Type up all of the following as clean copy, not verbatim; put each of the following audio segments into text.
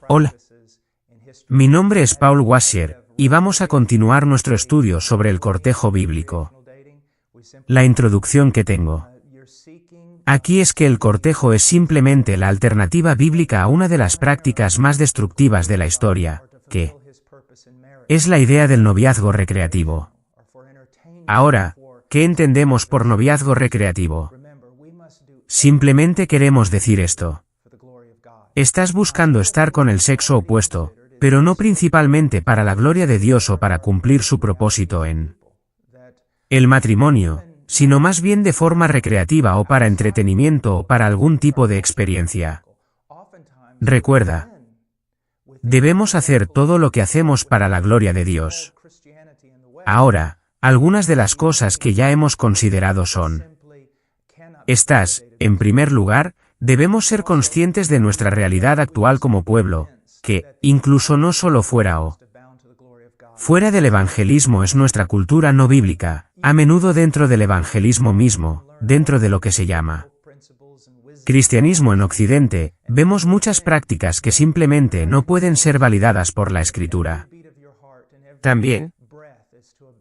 Hola. Mi nombre es Paul Washer, y vamos a continuar nuestro estudio sobre el cortejo bíblico. La introducción que tengo aquí es que el cortejo es simplemente la alternativa bíblica a una de las prácticas más destructivas de la historia, que es la idea del noviazgo recreativo. Ahora, ¿qué entendemos por noviazgo recreativo? Simplemente queremos decir esto. Estás buscando estar con el sexo opuesto, pero no principalmente para la gloria de Dios o para cumplir su propósito en el matrimonio, sino más bien de forma recreativa o para entretenimiento o para algún tipo de experiencia. Recuerda, debemos hacer todo lo que hacemos para la gloria de Dios. Ahora, algunas de las cosas que ya hemos considerado son: en primer lugar, debemos ser conscientes de nuestra realidad actual como pueblo, que, incluso no solo fuera del evangelismo es nuestra cultura no bíblica, a menudo dentro del evangelismo mismo, dentro de lo que se llama cristianismo en Occidente, vemos muchas prácticas que simplemente no pueden ser validadas por la Escritura. También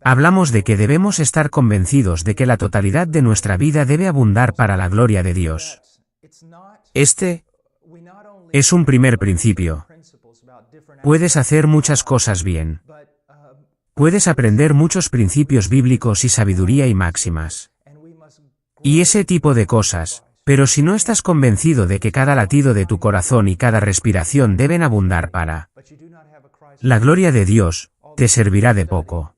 hablamos de que debemos estar convencidos de que la totalidad de nuestra vida debe abundar para la gloria de Dios. Este es un primer principio. Puedes hacer muchas cosas bien. Puedes aprender muchos principios bíblicos y sabiduría y máximas. Y ese tipo de cosas, pero si no estás convencido de que cada latido de tu corazón y cada respiración deben abundar para la gloria de Dios, te servirá de poco.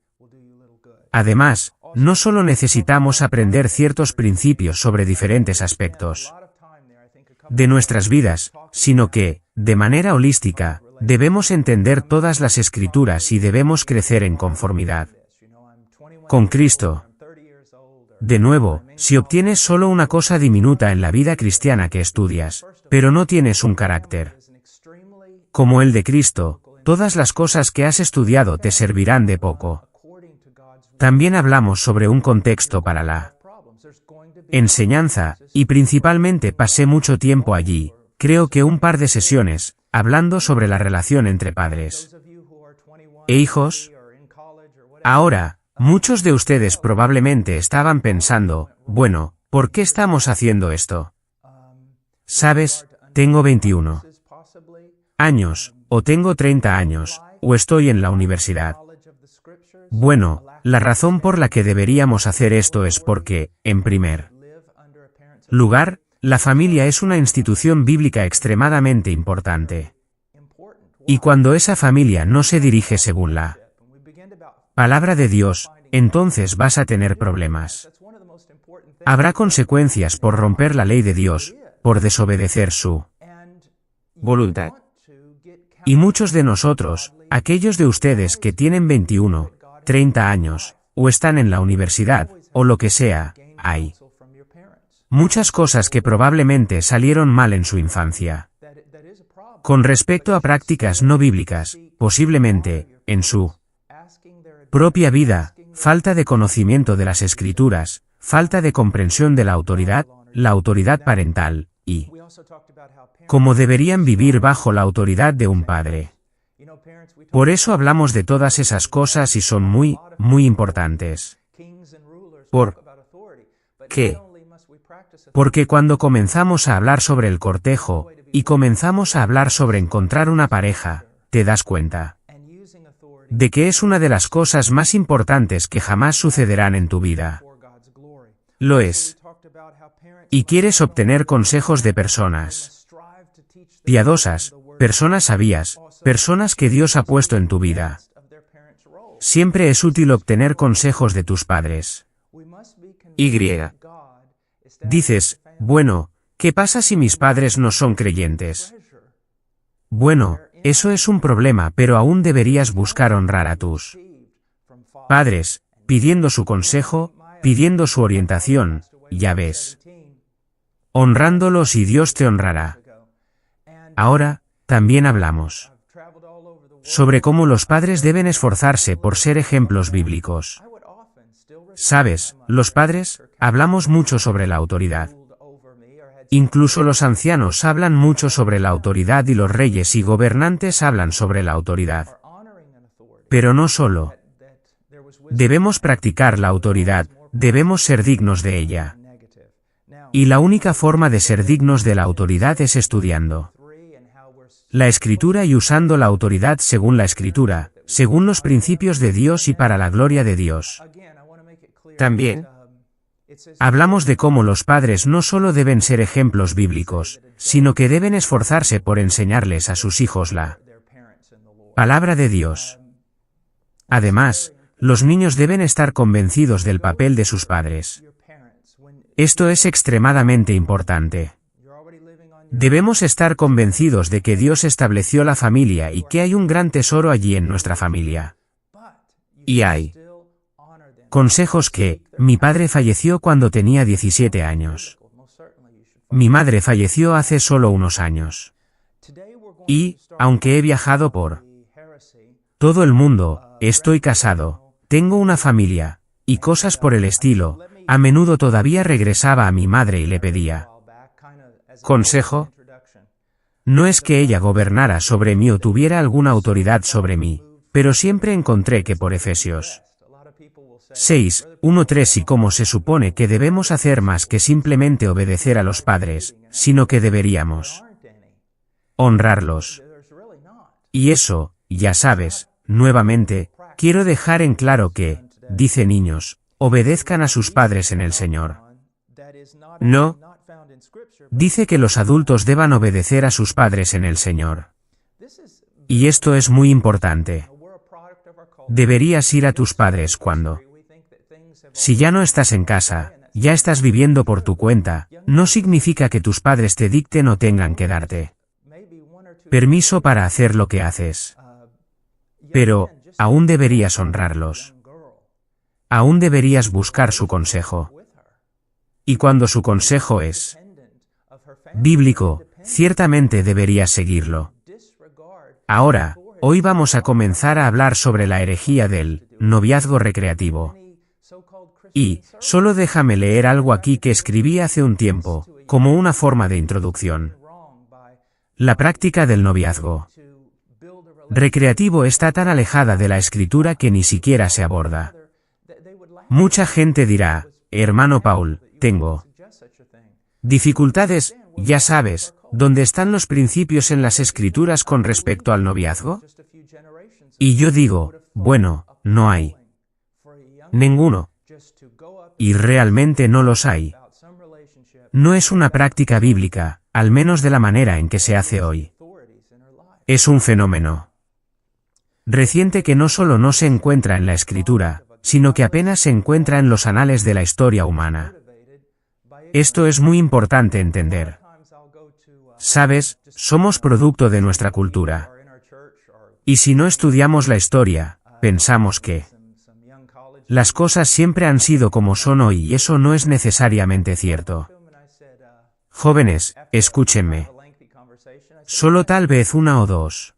Además, no solo necesitamos aprender ciertos principios sobre diferentes aspectos de nuestras vidas, sino que, de manera holística, debemos entender todas las Escrituras y debemos crecer en conformidad con Cristo. De nuevo, si obtienes solo una cosa diminuta en la vida cristiana que estudias, pero no tienes un carácter como el de Cristo, todas las cosas que has estudiado te servirán de poco. También hablamos sobre un contexto para la enseñanza, y principalmente pasé mucho tiempo allí, creo que un par de sesiones, hablando sobre la relación entre padres e hijos. Ahora, muchos de ustedes probablemente estaban pensando, bueno, ¿por qué estamos haciendo esto? ¿Sabes? Tengo 21 años, o tengo 30 años, o estoy en la universidad. Bueno, la razón por la que deberíamos hacer esto es porque, en primer lugar, la familia es una institución bíblica extremadamente importante. Y cuando esa familia no se dirige según la palabra de Dios, entonces vas a tener problemas. Habrá consecuencias por romper la ley de Dios, por desobedecer su voluntad. Y muchos de nosotros, aquellos de ustedes que tienen 21, 30 años, o están en la universidad, o lo que sea, hay muchas cosas que probablemente salieron mal en su infancia. Con respecto a prácticas no bíblicas, posiblemente, en su propia vida, falta de conocimiento de las Escrituras, falta de comprensión de la autoridad parental, y cómo deberían vivir bajo la autoridad de un padre. Por eso hablamos de todas esas cosas y son muy, muy importantes. ¿Por qué? Porque cuando comenzamos a hablar sobre el cortejo, y comenzamos a hablar sobre encontrar una pareja, te das cuenta de que es una de las cosas más importantes que jamás sucederán en tu vida. Lo es. Y quieres obtener consejos de personas piadosas, personas sabias, personas que Dios ha puesto en tu vida. Siempre es útil obtener consejos de tus padres. Dices, bueno, ¿qué pasa si mis padres no son creyentes? Bueno, eso es un problema, pero aún deberías buscar honrar a tus padres, pidiendo su consejo, pidiendo su orientación, ya ves. Honrándolos y Dios te honrará. Ahora, también hablamos sobre cómo los padres deben esforzarse por ser ejemplos bíblicos. ¿Sabes? Los padres, hablamos mucho sobre la autoridad Incluso los ancianos hablan mucho sobre la autoridad y los reyes y gobernantes hablan sobre la autoridad. Pero no solo. Debemos practicar la autoridad, debemos ser dignos de ella. Y la única forma de ser dignos de la autoridad es estudiando la Escritura y usando la autoridad según la Escritura, según los principios de Dios y para la gloria de Dios. También hablamos de cómo los padres no solo deben ser ejemplos bíblicos, sino que deben esforzarse por enseñarles a sus hijos la palabra de Dios. Además, los niños deben estar convencidos del papel de sus padres. Esto es extremadamente importante. Debemos estar convencidos de que Dios estableció la familia y que hay un gran tesoro allí en nuestra familia. Y hay consejos que, mi padre falleció cuando tenía 17 años. Mi madre falleció hace solo unos años. Y, aunque he viajado por todo el mundo, estoy casado, tengo una familia, y cosas por el estilo, a menudo todavía regresaba a mi madre y le pedía consejo. No es que ella gobernara sobre mí o tuviera alguna autoridad sobre mí, pero siempre encontré que por Efesios 6:1-3 y cómo se supone que debemos hacer más que simplemente obedecer a los padres, sino que deberíamos honrarlos. Y eso, ya sabes, nuevamente, quiero dejar en claro que, dice niños, obedezcan a sus padres en el Señor. No. Dice que los adultos deban obedecer a sus padres en el Señor. Y esto es muy importante. Deberías ir a tus padres cuando. Si ya no estás en casa, ya estás viviendo por tu cuenta, no significa que tus padres te dicten o tengan que darte permiso para hacer lo que haces. Pero, aún deberías honrarlos. Aún deberías buscar su consejo. Y cuando su consejo es bíblico, ciertamente deberías seguirlo. Ahora, hoy vamos a comenzar a hablar sobre la herejía del noviazgo recreativo. Y, solo déjame leer algo aquí que escribí hace un tiempo, como una forma de introducción. La práctica del noviazgo recreativo está tan alejada de la Escritura que ni siquiera se aborda. Mucha gente dirá, hermano Paul, tengo dificultades, ya sabes, ¿dónde están los principios en las Escrituras con respecto al noviazgo? Y yo digo, bueno, no hay ninguno. Y realmente no los hay. No es una práctica bíblica, al menos de la manera en que se hace hoy. Es un fenómeno reciente que no solo no se encuentra en la Escritura, sino que apenas se encuentra en los anales de la historia humana. Esto es muy importante entender. Sabes, somos producto de nuestra cultura. Y si no estudiamos la historia, pensamos que las cosas siempre han sido como son hoy y eso no es necesariamente cierto. Jóvenes, escúchenme. Solo tal vez una o dos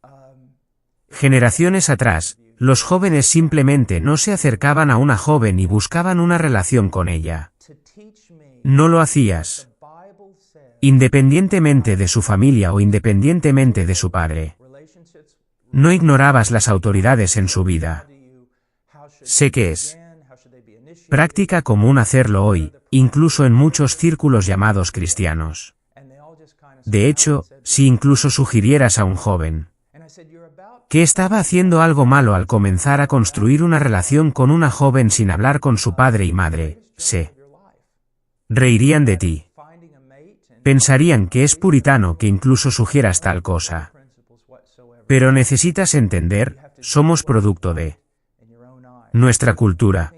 generaciones atrás, los jóvenes simplemente no se acercaban a una joven y buscaban una relación con ella. No lo hacías. Independientemente de su familia o independientemente de su padre. No ignorabas las autoridades en su vida. Sé que es práctica común hacerlo hoy, incluso en muchos círculos llamados cristianos. De hecho, si incluso sugirieras a un joven que estaba haciendo algo malo al comenzar a construir una relación con una joven sin hablar con su padre y madre, se reirían de ti. Pensarían que es puritano que incluso sugieras tal cosa. Pero necesitas entender, somos producto de nuestra cultura.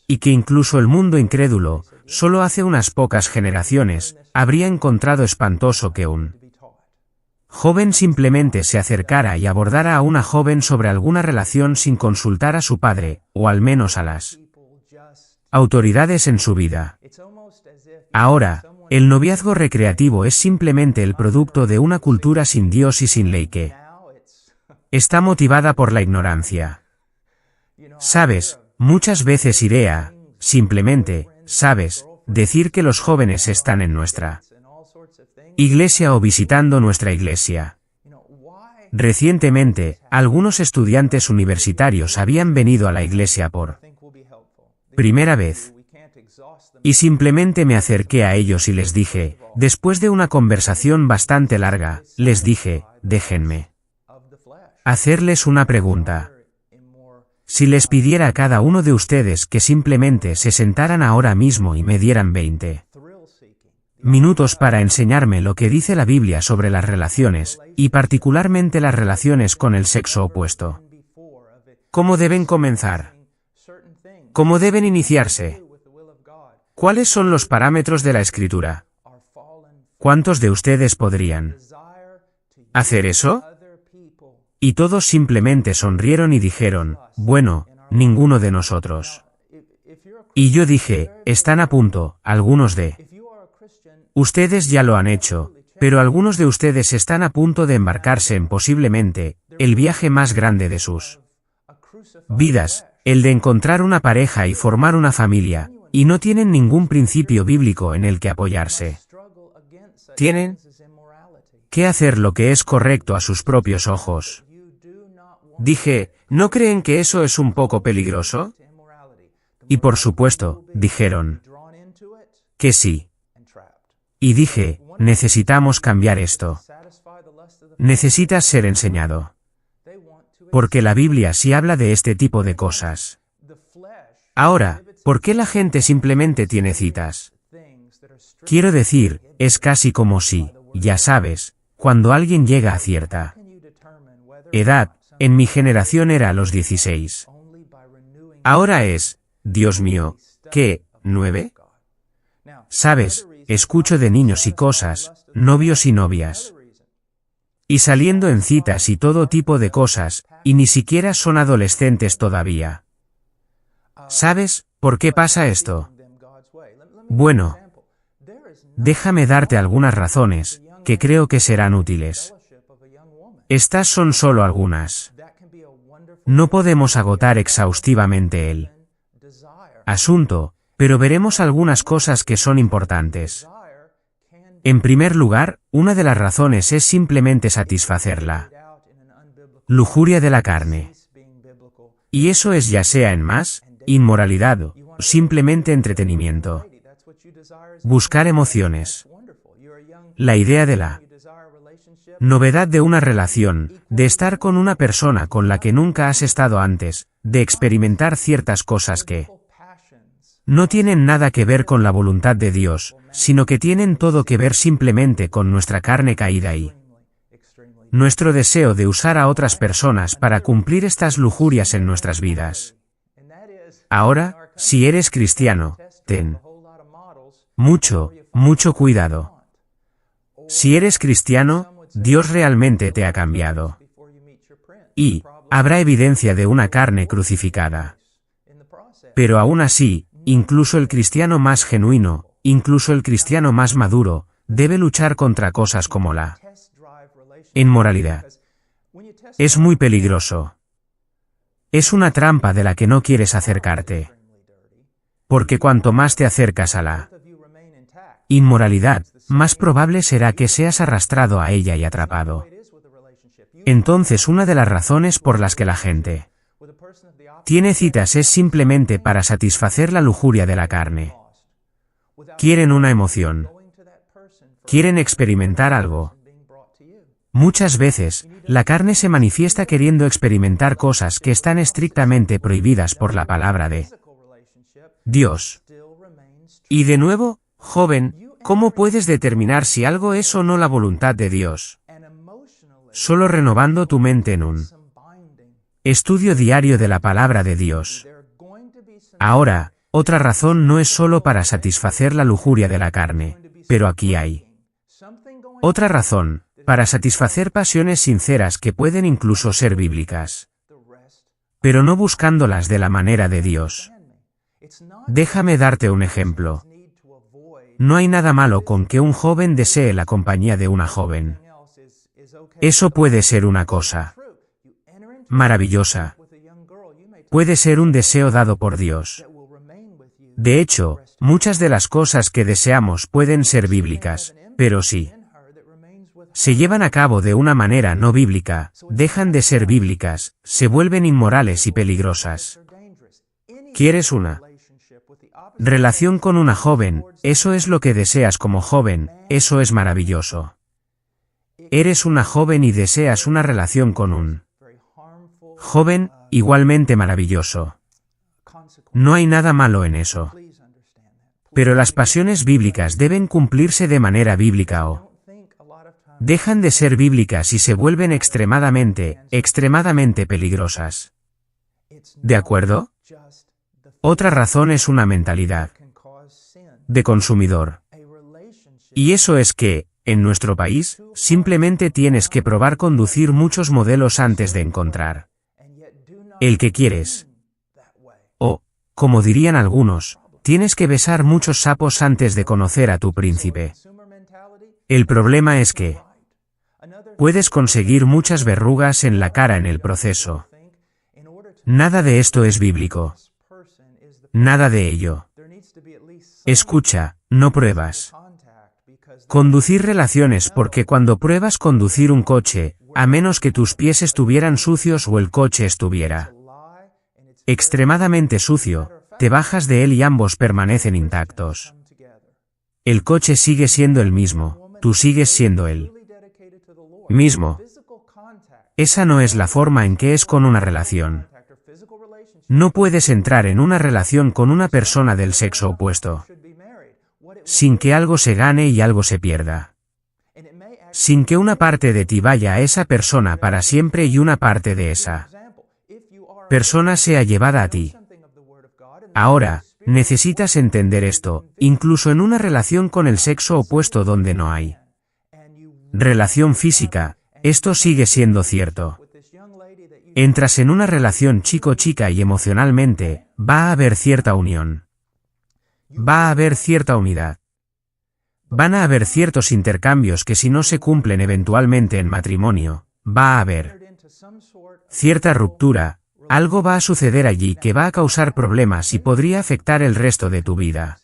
Y que incluso el mundo incrédulo, solo hace unas pocas generaciones, habría encontrado espantoso que un joven simplemente se acercara y abordara a una joven sobre alguna relación sin consultar a su padre, o al menos a las autoridades en su vida. Ahora, el noviazgo recreativo es simplemente el producto de una cultura sin Dios y sin ley que está motivada por la ignorancia. Sabes, muchas veces iré a, simplemente, sabes, decir que los jóvenes están en nuestra iglesia o visitando nuestra iglesia. Recientemente, algunos estudiantes universitarios habían venido a la iglesia por primera vez. Y simplemente me acerqué a ellos y les dije, después de una conversación bastante larga, les dije, déjenme hacerles una pregunta. Si les pidiera a cada uno de ustedes que simplemente se sentaran ahora mismo y me dieran 20 minutos para enseñarme lo que dice la Biblia sobre las relaciones, y particularmente las relaciones con el sexo opuesto. ¿Cómo deben comenzar? ¿Cómo deben iniciarse? ¿Cuáles son los parámetros de la Escritura? ¿Cuántos de ustedes podrían hacer eso? Y todos simplemente sonrieron y dijeron, bueno, ninguno de nosotros. Y yo dije, están a punto, algunos de ustedes ya lo han hecho, pero algunos de ustedes están a punto de embarcarse en posiblemente el viaje más grande de sus vidas, el de encontrar una pareja y formar una familia, y no tienen ningún principio bíblico en el que apoyarse. Tienen que hacer lo que es correcto a sus propios ojos. Dije, ¿no creen que eso es un poco peligroso? Y por supuesto, dijeron que sí. Y dije, necesitamos cambiar esto. Necesitas ser enseñado. Porque la Biblia sí habla de este tipo de cosas. Ahora, ¿por qué la gente simplemente tiene citas? Quiero decir, es casi como si, ya sabes, cuando alguien llega a cierta edad, en mi generación era a los 16. Ahora es, Dios mío, ¿qué, 9? ¿Sabes? Escucho de niños y cosas, novios y novias. Y saliendo en citas y todo tipo de cosas, y ni siquiera son adolescentes todavía. ¿Sabes por qué pasa esto? Bueno, déjame darte algunas razones, que creo que serán útiles. Estas son solo algunas. No podemos agotar exhaustivamente el asunto, pero veremos algunas cosas que son importantes. En primer lugar, una de las razones es simplemente satisfacer la lujuria de la carne. Y eso es ya sea en más, inmoralidad o simplemente entretenimiento. Buscar emociones. La idea de la novedad de una relación, de estar con una persona con la que nunca has estado antes, de experimentar ciertas cosas que no tienen nada que ver con la voluntad de Dios, sino que tienen todo que ver simplemente con nuestra carne caída y nuestro deseo de usar a otras personas para cumplir estas lujurias en nuestras vidas. Ahora, si eres cristiano, ten mucho cuidado. Si eres cristiano, Dios realmente te ha cambiado. Y habrá evidencia de una carne crucificada. Pero aún así, incluso el cristiano más genuino, incluso el cristiano más maduro, debe luchar contra cosas como la inmoralidad. Es muy peligroso. Es una trampa de la que no quieres acercarte. Porque cuanto más te acercas a la inmoralidad, más probable será que seas arrastrado a ella y atrapado. Entonces una de las razones por las que la gente tiene citas es simplemente para satisfacer la lujuria de la carne. Quieren una emoción. Quieren experimentar algo. Muchas veces, la carne se manifiesta queriendo experimentar cosas que están estrictamente prohibidas por la palabra de Dios. Y de nuevo, joven, ¿cómo puedes determinar si algo es o no la voluntad de Dios? Solo renovando tu mente en un estudio diario de la palabra de Dios. Ahora, otra razón no es solo para satisfacer la lujuria de la carne, pero aquí hay otra razón, para satisfacer pasiones sinceras que pueden incluso ser bíblicas, pero no buscándolas de la manera de Dios. Déjame darte un ejemplo. No hay nada malo con que un joven desee la compañía de una joven. Eso puede ser una cosa maravillosa. Puede ser un deseo dado por Dios. De hecho, muchas de las cosas que deseamos pueden ser bíblicas, pero si se llevan a cabo de una manera no bíblica, dejan de ser bíblicas, se vuelven inmorales y peligrosas. ¿Quieres una relación con una joven? Eso es lo que deseas como joven, eso es maravilloso. Eres una joven y deseas una relación con un joven, igualmente maravilloso. No hay nada malo en eso. Pero las pasiones bíblicas deben cumplirse de manera bíblica o dejan de ser bíblicas y se vuelven extremadamente peligrosas. ¿De acuerdo? Otra razón es una mentalidad de consumidor. Y eso es que, en nuestro país, simplemente tienes que probar conducir muchos modelos antes de encontrar el que quieres. O, como dirían algunos, tienes que besar muchos sapos antes de conocer a tu príncipe. El problema es que puedes conseguir muchas verrugas en la cara en el proceso. Nada de esto es bíblico. Nada de ello. Escucha, no pruebas conducir relaciones porque cuando pruebas conducir un coche, a menos que tus pies estuvieran sucios o el coche estuviera extremadamente sucio, te bajas de él y ambos permanecen intactos. El coche sigue siendo el mismo, tú sigues siendo el mismo. Esa no es la forma en que es con una relación. No puedes entrar en una relación con una persona del sexo opuesto sin que algo se gane y algo se pierda. Sin que una parte de ti vaya a esa persona para siempre y una parte de esa persona sea llevada a ti. Ahora, necesitas entender esto, incluso en una relación con el sexo opuesto donde no hay relación física, esto sigue siendo cierto. Entras en una relación chico-chica y emocionalmente, va a haber cierta unión. Va a haber cierta unidad. Van a haber ciertos intercambios que si no se cumplen eventualmente en matrimonio, va a haber cierta ruptura, algo va a suceder allí que va a causar problemas y podría afectar el resto de tu vida.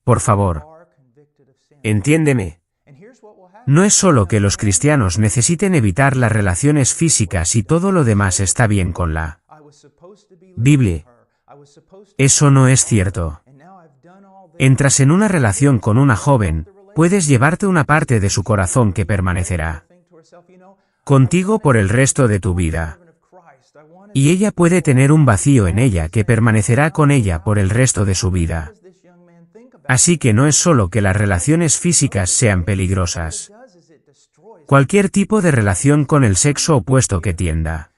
Por favor, entiéndeme. No es solo que los cristianos necesiten evitar las relaciones físicas y todo lo demás está bien con la Biblia. Eso no es cierto. Entras en una relación con una joven, puedes llevarte una parte de su corazón que permanecerá contigo por el resto de tu vida. Y ella puede tener un vacío en ella que permanecerá con ella por el resto de su vida. Así que no es solo que las relaciones físicas sean peligrosas. Cualquier tipo de relación con el sexo opuesto que tienda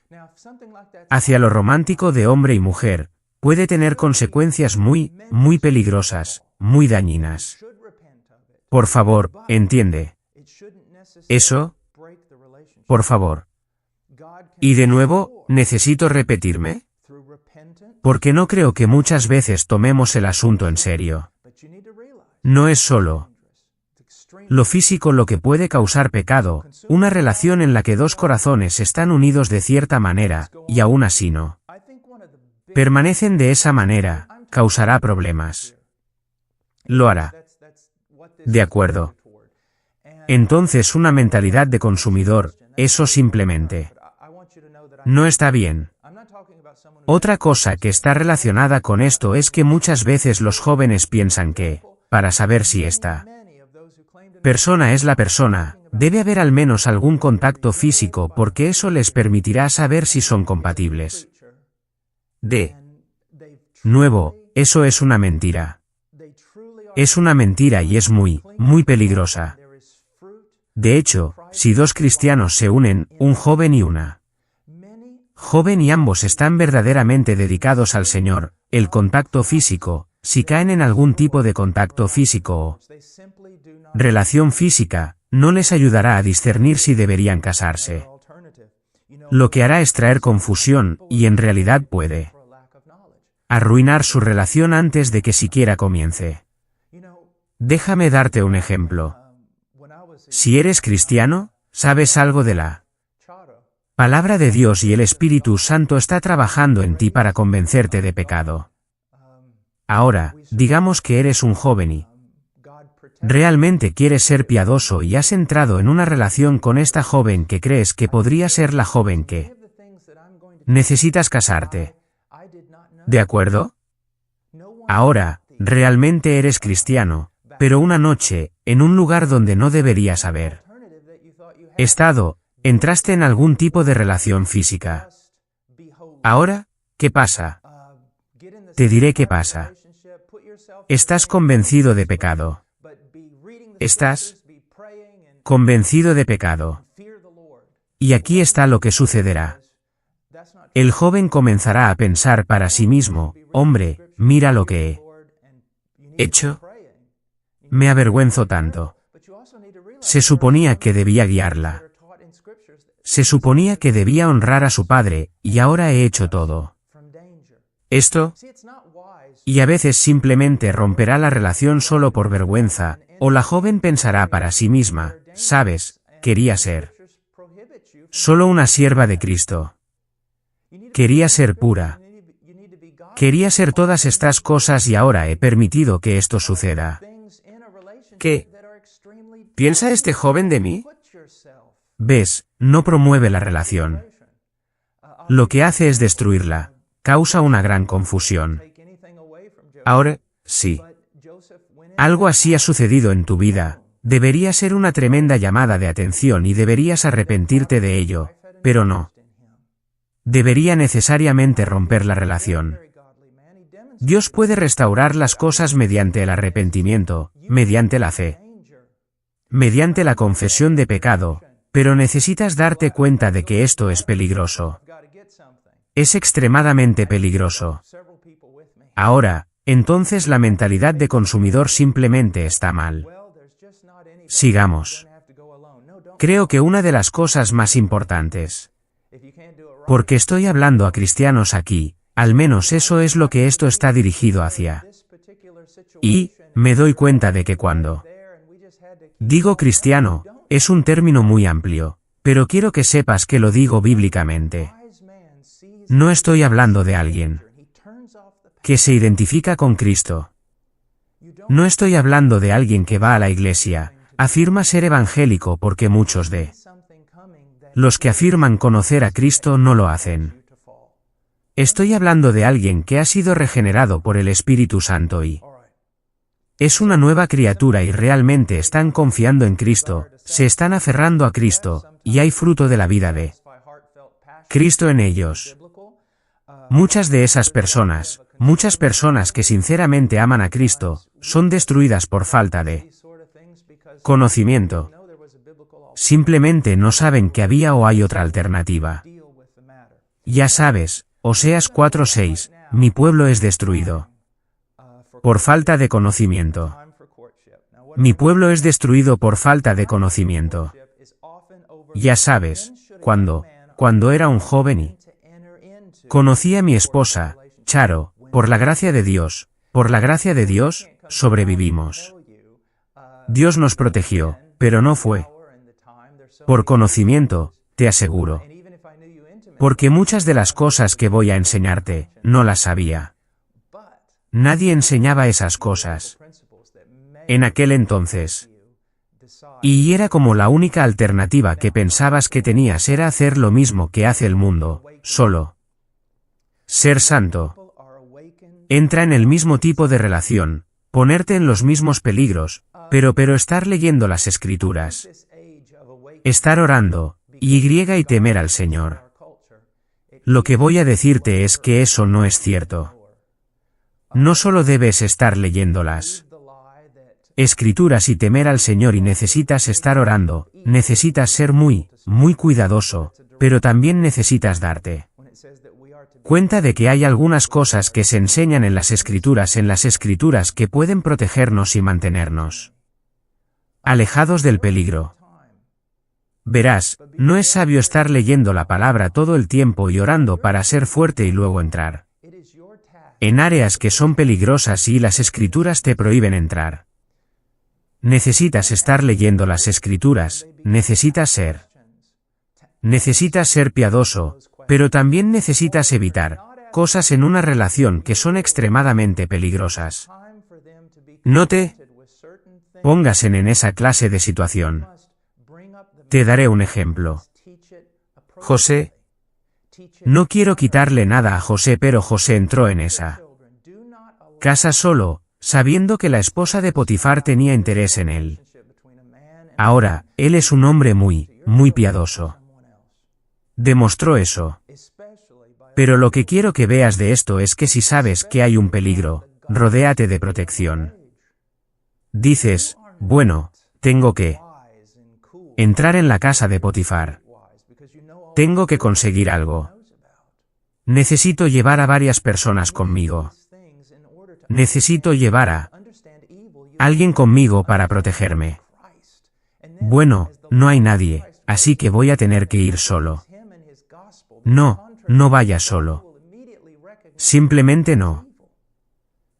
hacia lo romántico de hombre y mujer, puede tener consecuencias muy peligrosas, muy dañinas. Por favor, entiende. Eso, por favor. Y de nuevo, ¿necesito repetirme? Porque no creo que muchas veces tomemos el asunto en serio. No es solo lo físico lo que puede causar pecado, una relación en la que dos corazones están unidos de cierta manera, y aún así no permanecen de esa manera, causará problemas. Lo hará. De acuerdo. Entonces una mentalidad de consumidor, eso simplemente no está bien. Otra cosa que está relacionada con esto es que muchas veces los jóvenes piensan que, para saber si esta persona es la persona, debe haber al menos algún contacto físico porque eso les permitirá saber si son compatibles. De nuevo, eso es una mentira. Es una mentira y es muy peligrosa. De hecho, si dos cristianos se unen, un joven y una joven y ambos están verdaderamente dedicados al Señor, el contacto físico, si caen en algún tipo de contacto físico o relación física, no les ayudará a discernir si deberían casarse. Lo que hará es traer confusión, y en realidad puede arruinar su relación antes de que siquiera comience. Déjame darte un ejemplo. Si eres cristiano, sabes algo de la palabra de Dios y el Espíritu Santo está trabajando en ti para convencerte de pecado. Ahora, digamos que eres un joven y Realmente quieres ser piadoso y has entrado en una relación con esta joven que crees que podría ser la joven que necesitas casarte. ¿De acuerdo? Ahora, realmente eres cristiano, pero una noche, en un lugar donde no deberías haber estado, entraste en algún tipo de relación física. Ahora, ¿qué pasa? Te diré qué pasa. Estás convencido de pecado. Estás convencido de pecado. Y aquí está lo que sucederá. El joven comenzará a pensar para sí mismo, hombre, mira lo que he hecho. Me avergüenzo tanto. Se suponía que debía guiarla. Se suponía que debía honrar a su padre, y ahora he hecho todo esto. Y a veces simplemente romperá la relación solo por vergüenza, o la joven pensará para sí misma, sabes, quería ser solo una sierva de Cristo. Quería ser pura. Quería ser todas estas cosas y ahora he permitido que esto suceda. ¿Qué piensa este joven de mí? ¿Ves? No promueve la relación. Lo que hace es destruirla. Causa una gran confusión. Ahora, sí. Algo así ha sucedido en tu vida. Debería ser una tremenda llamada de atención y deberías arrepentirte de ello, pero no. Debería necesariamente romper la relación. Dios puede restaurar las cosas mediante el arrepentimiento, mediante la fe, mediante la confesión de pecado, pero necesitas darte cuenta de que esto es peligroso. Es extremadamente peligroso. Ahora, entonces la mentalidad de consumidor simplemente está mal. Sigamos. Creo que una de las cosas más importantes, porque estoy hablando a cristianos aquí, al menos eso es lo que esto está dirigido hacia. Y, me doy cuenta de que cuando digo cristiano, es un término muy amplio, pero quiero que sepas que lo digo bíblicamente. No estoy hablando de alguien que se identifica con Cristo. No estoy hablando de alguien que va a la iglesia, afirma ser evangélico porque muchos de los que afirman conocer a Cristo no lo hacen. Estoy hablando de alguien que ha sido regenerado por el Espíritu Santo y es una nueva criatura y realmente están confiando en Cristo, se están aferrando a Cristo, y hay fruto de la vida de Cristo en ellos. Muchas de esas personas, muchas personas que sinceramente aman a Cristo, son destruidas por falta de conocimiento. Simplemente no saben que había o hay otra alternativa. Ya sabes, Oseas 4:6, mi pueblo es destruido por falta de conocimiento. Mi pueblo es destruido por falta de conocimiento. Ya sabes, cuando era un joven y conocí a mi esposa, Charo, por la gracia de Dios, sobrevivimos. Dios nos protegió, pero no fue por conocimiento, te aseguro. Porque muchas de las cosas que voy a enseñarte, no las sabía. Nadie enseñaba esas cosas en aquel entonces. Y era como la única alternativa que pensabas que tenías era hacer lo mismo que hace el mundo, solo ser santo. Entra en el mismo tipo de relación, ponerte en los mismos peligros, pero estar leyendo las Escrituras, estar orando, y temer al Señor. Lo que voy a decirte es que eso no es cierto. No solo debes estar leyendo las Escrituras y temer al Señor y necesitas estar orando, necesitas ser muy cuidadoso, pero también necesitas darte cuenta de que hay algunas cosas que se enseñan en las Escrituras que pueden protegernos y mantenernos alejados del peligro. Verás, no es sabio estar leyendo la palabra todo el tiempo y orando para ser fuerte y luego entrar en áreas que son peligrosas y las Escrituras te prohíben entrar. Necesitas estar leyendo las Escrituras, necesitas ser piadoso, pero también necesitas evitar cosas en una relación que son extremadamente peligrosas. No te Póngase en esa clase de situación. Te daré un ejemplo. José. No quiero quitarle nada a José, pero José entró en esa casa solo, sabiendo que la esposa de Potifar tenía interés en él. Ahora, él es un hombre muy piadoso. Demostró eso. Pero lo que quiero que veas de esto es que si sabes que hay un peligro, rodéate de protección. Dices, bueno, tengo que entrar en la casa de Potifar. Tengo que conseguir algo. Necesito llevar a varias personas conmigo. Necesito llevar a alguien conmigo para protegerme. Bueno, no hay nadie, así que voy a tener que ir solo. No vayas solo. Simplemente no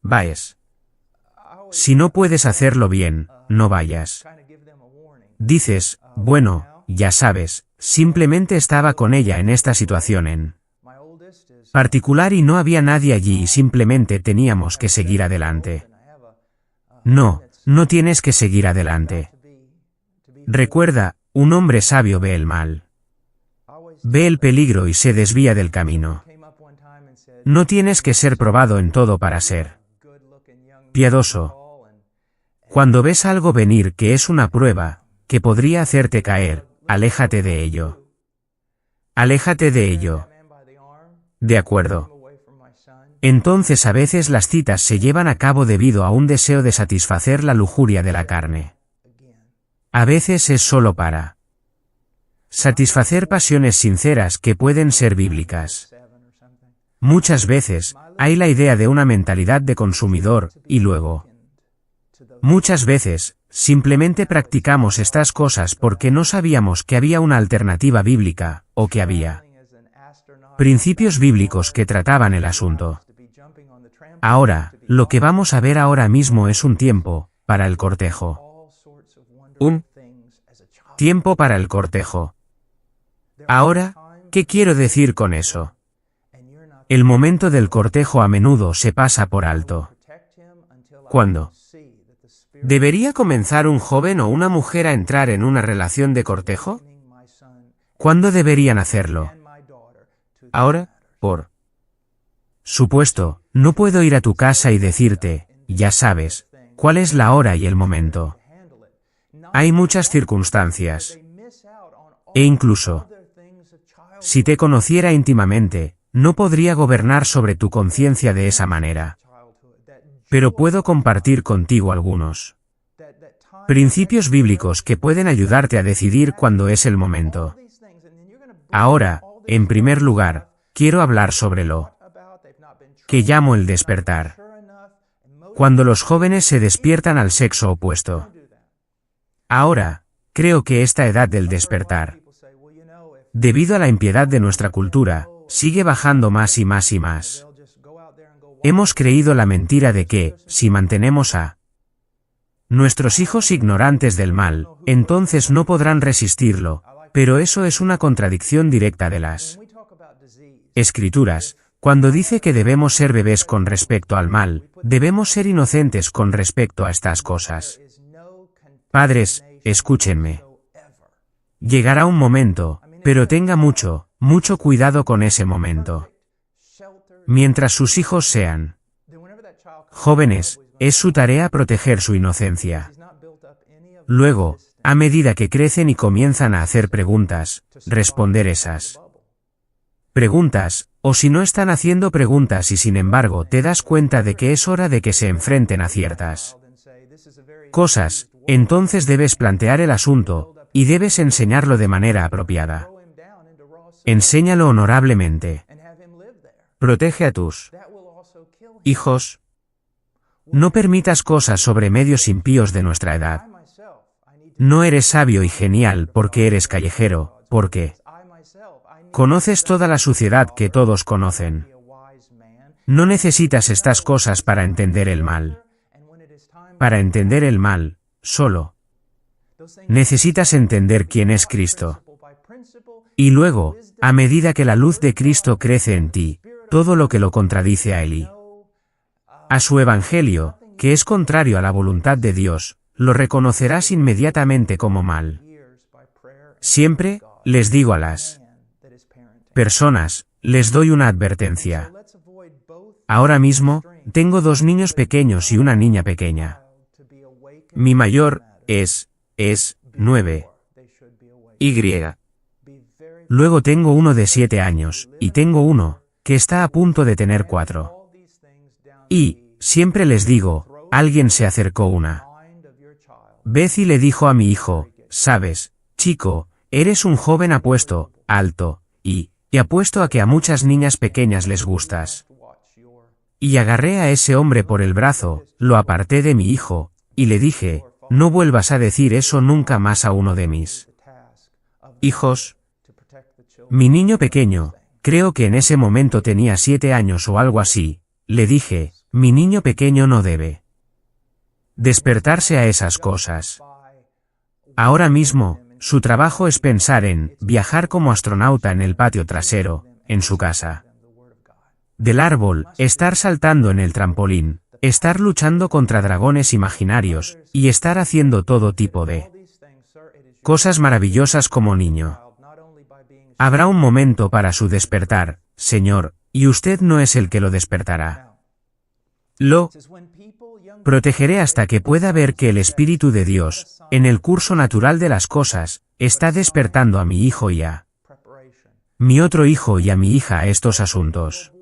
vayas. Si no puedes hacerlo bien, no vayas. Dices, bueno, ya sabes, simplemente estaba con ella en esta situación en particular y no había nadie allí y simplemente teníamos que seguir adelante. No tienes que seguir adelante. Recuerda, un hombre sabio ve el mal. Ve el peligro y se desvía del camino. No tienes que ser probado en todo para ser piadoso. Cuando ves algo venir que es una prueba, que podría hacerte caer, aléjate de ello. Aléjate de ello. De acuerdo. Entonces a veces las citas se llevan a cabo debido a un deseo de satisfacer la lujuria de la carne. A veces es solo para satisfacer pasiones sinceras que pueden ser bíblicas. Muchas veces, hay la idea de una mentalidad de consumidor, y luego, muchas veces, simplemente practicamos estas cosas porque no sabíamos que había una alternativa bíblica, o que había principios bíblicos que trataban el asunto. Ahora, lo que vamos a ver ahora mismo es un tiempo para el cortejo. Un tiempo para el cortejo. Ahora, ¿qué quiero decir con eso? El momento del cortejo a menudo se pasa por alto. ¿Cuándo? ¿Debería comenzar un joven o una mujer a entrar en una relación de cortejo? ¿Cuándo deberían hacerlo? Ahora, por supuesto, no puedo ir a tu casa y decirte, ya sabes, cuál es la hora y el momento. Hay muchas circunstancias. E incluso, si te conociera íntimamente, no podría gobernar sobre tu conciencia de esa manera. Pero puedo compartir contigo algunos principios bíblicos que pueden ayudarte a decidir cuándo es el momento. Ahora, en primer lugar, quiero hablar sobre lo que llamo el despertar. Cuando los jóvenes se despiertan al sexo opuesto. Ahora, creo que esta edad del despertar, debido a la impiedad de nuestra cultura, sigue bajando más y más y más. Hemos creído la mentira de que, si mantenemos a nuestros hijos ignorantes del mal, entonces no podrán resistirlo, pero eso es una contradicción directa de las Escrituras. Cuando dice que debemos ser bebés con respecto al mal, debemos ser inocentes con respecto a estas cosas. Padres, escúchenme. Llegará un momento, pero tenga mucho cuidado con ese momento. Mientras sus hijos sean jóvenes, es su tarea proteger su inocencia. Luego, a medida que crecen y comienzan a hacer preguntas, responder esas preguntas, o si no están haciendo preguntas y sin embargo te das cuenta de que es hora de que se enfrenten a ciertas cosas, entonces debes plantear el asunto, y debes enseñarlo de manera apropiada. Enséñalo honorablemente. Protege a tus hijos. No permitas cosas sobre medios impíos de nuestra edad. No eres sabio y genial porque eres callejero, porque conoces toda la suciedad que todos conocen. No necesitas estas cosas para entender el mal. Para entender el mal, solo necesitas entender quién es Cristo. Y luego, a medida que la luz de Cristo crece en ti, todo lo que lo contradice a Él y a su evangelio, que es contrario a la voluntad de Dios, lo reconocerás inmediatamente como mal. Siempre, les digo a las personas, les doy una advertencia. Ahora mismo, tengo 2 niños pequeños y una niña pequeña. Mi mayor es 9. Y. Luego tengo uno de 7 años, y tengo uno, que está a punto de tener 4. Y, siempre les digo, alguien se acercó una vez y le dijo a mi hijo, sabes, chico, eres un joven apuesto, alto, y apuesto a que a muchas niñas pequeñas les gustas. Y agarré a ese hombre por el brazo, lo aparté de mi hijo, y le dije, no vuelvas a decir eso nunca más a uno de mis hijos. Mi niño pequeño, creo que en ese momento tenía 7 años o algo así, le dije, mi niño pequeño no debe despertarse a esas cosas. Ahora mismo, su trabajo es pensar en viajar como astronauta en el patio trasero, en su casa. Del árbol, estar saltando en el trampolín, estar luchando contra dragones imaginarios, y estar haciendo todo tipo de cosas maravillosas como niño. Habrá un momento para su despertar, Señor, y usted no es el que lo despertará. Lo protegeré hasta que pueda ver que el Espíritu de Dios, en el curso natural de las cosas, está despertando a mi hijo y a mi otro hijo y a mi hija a estos asuntos.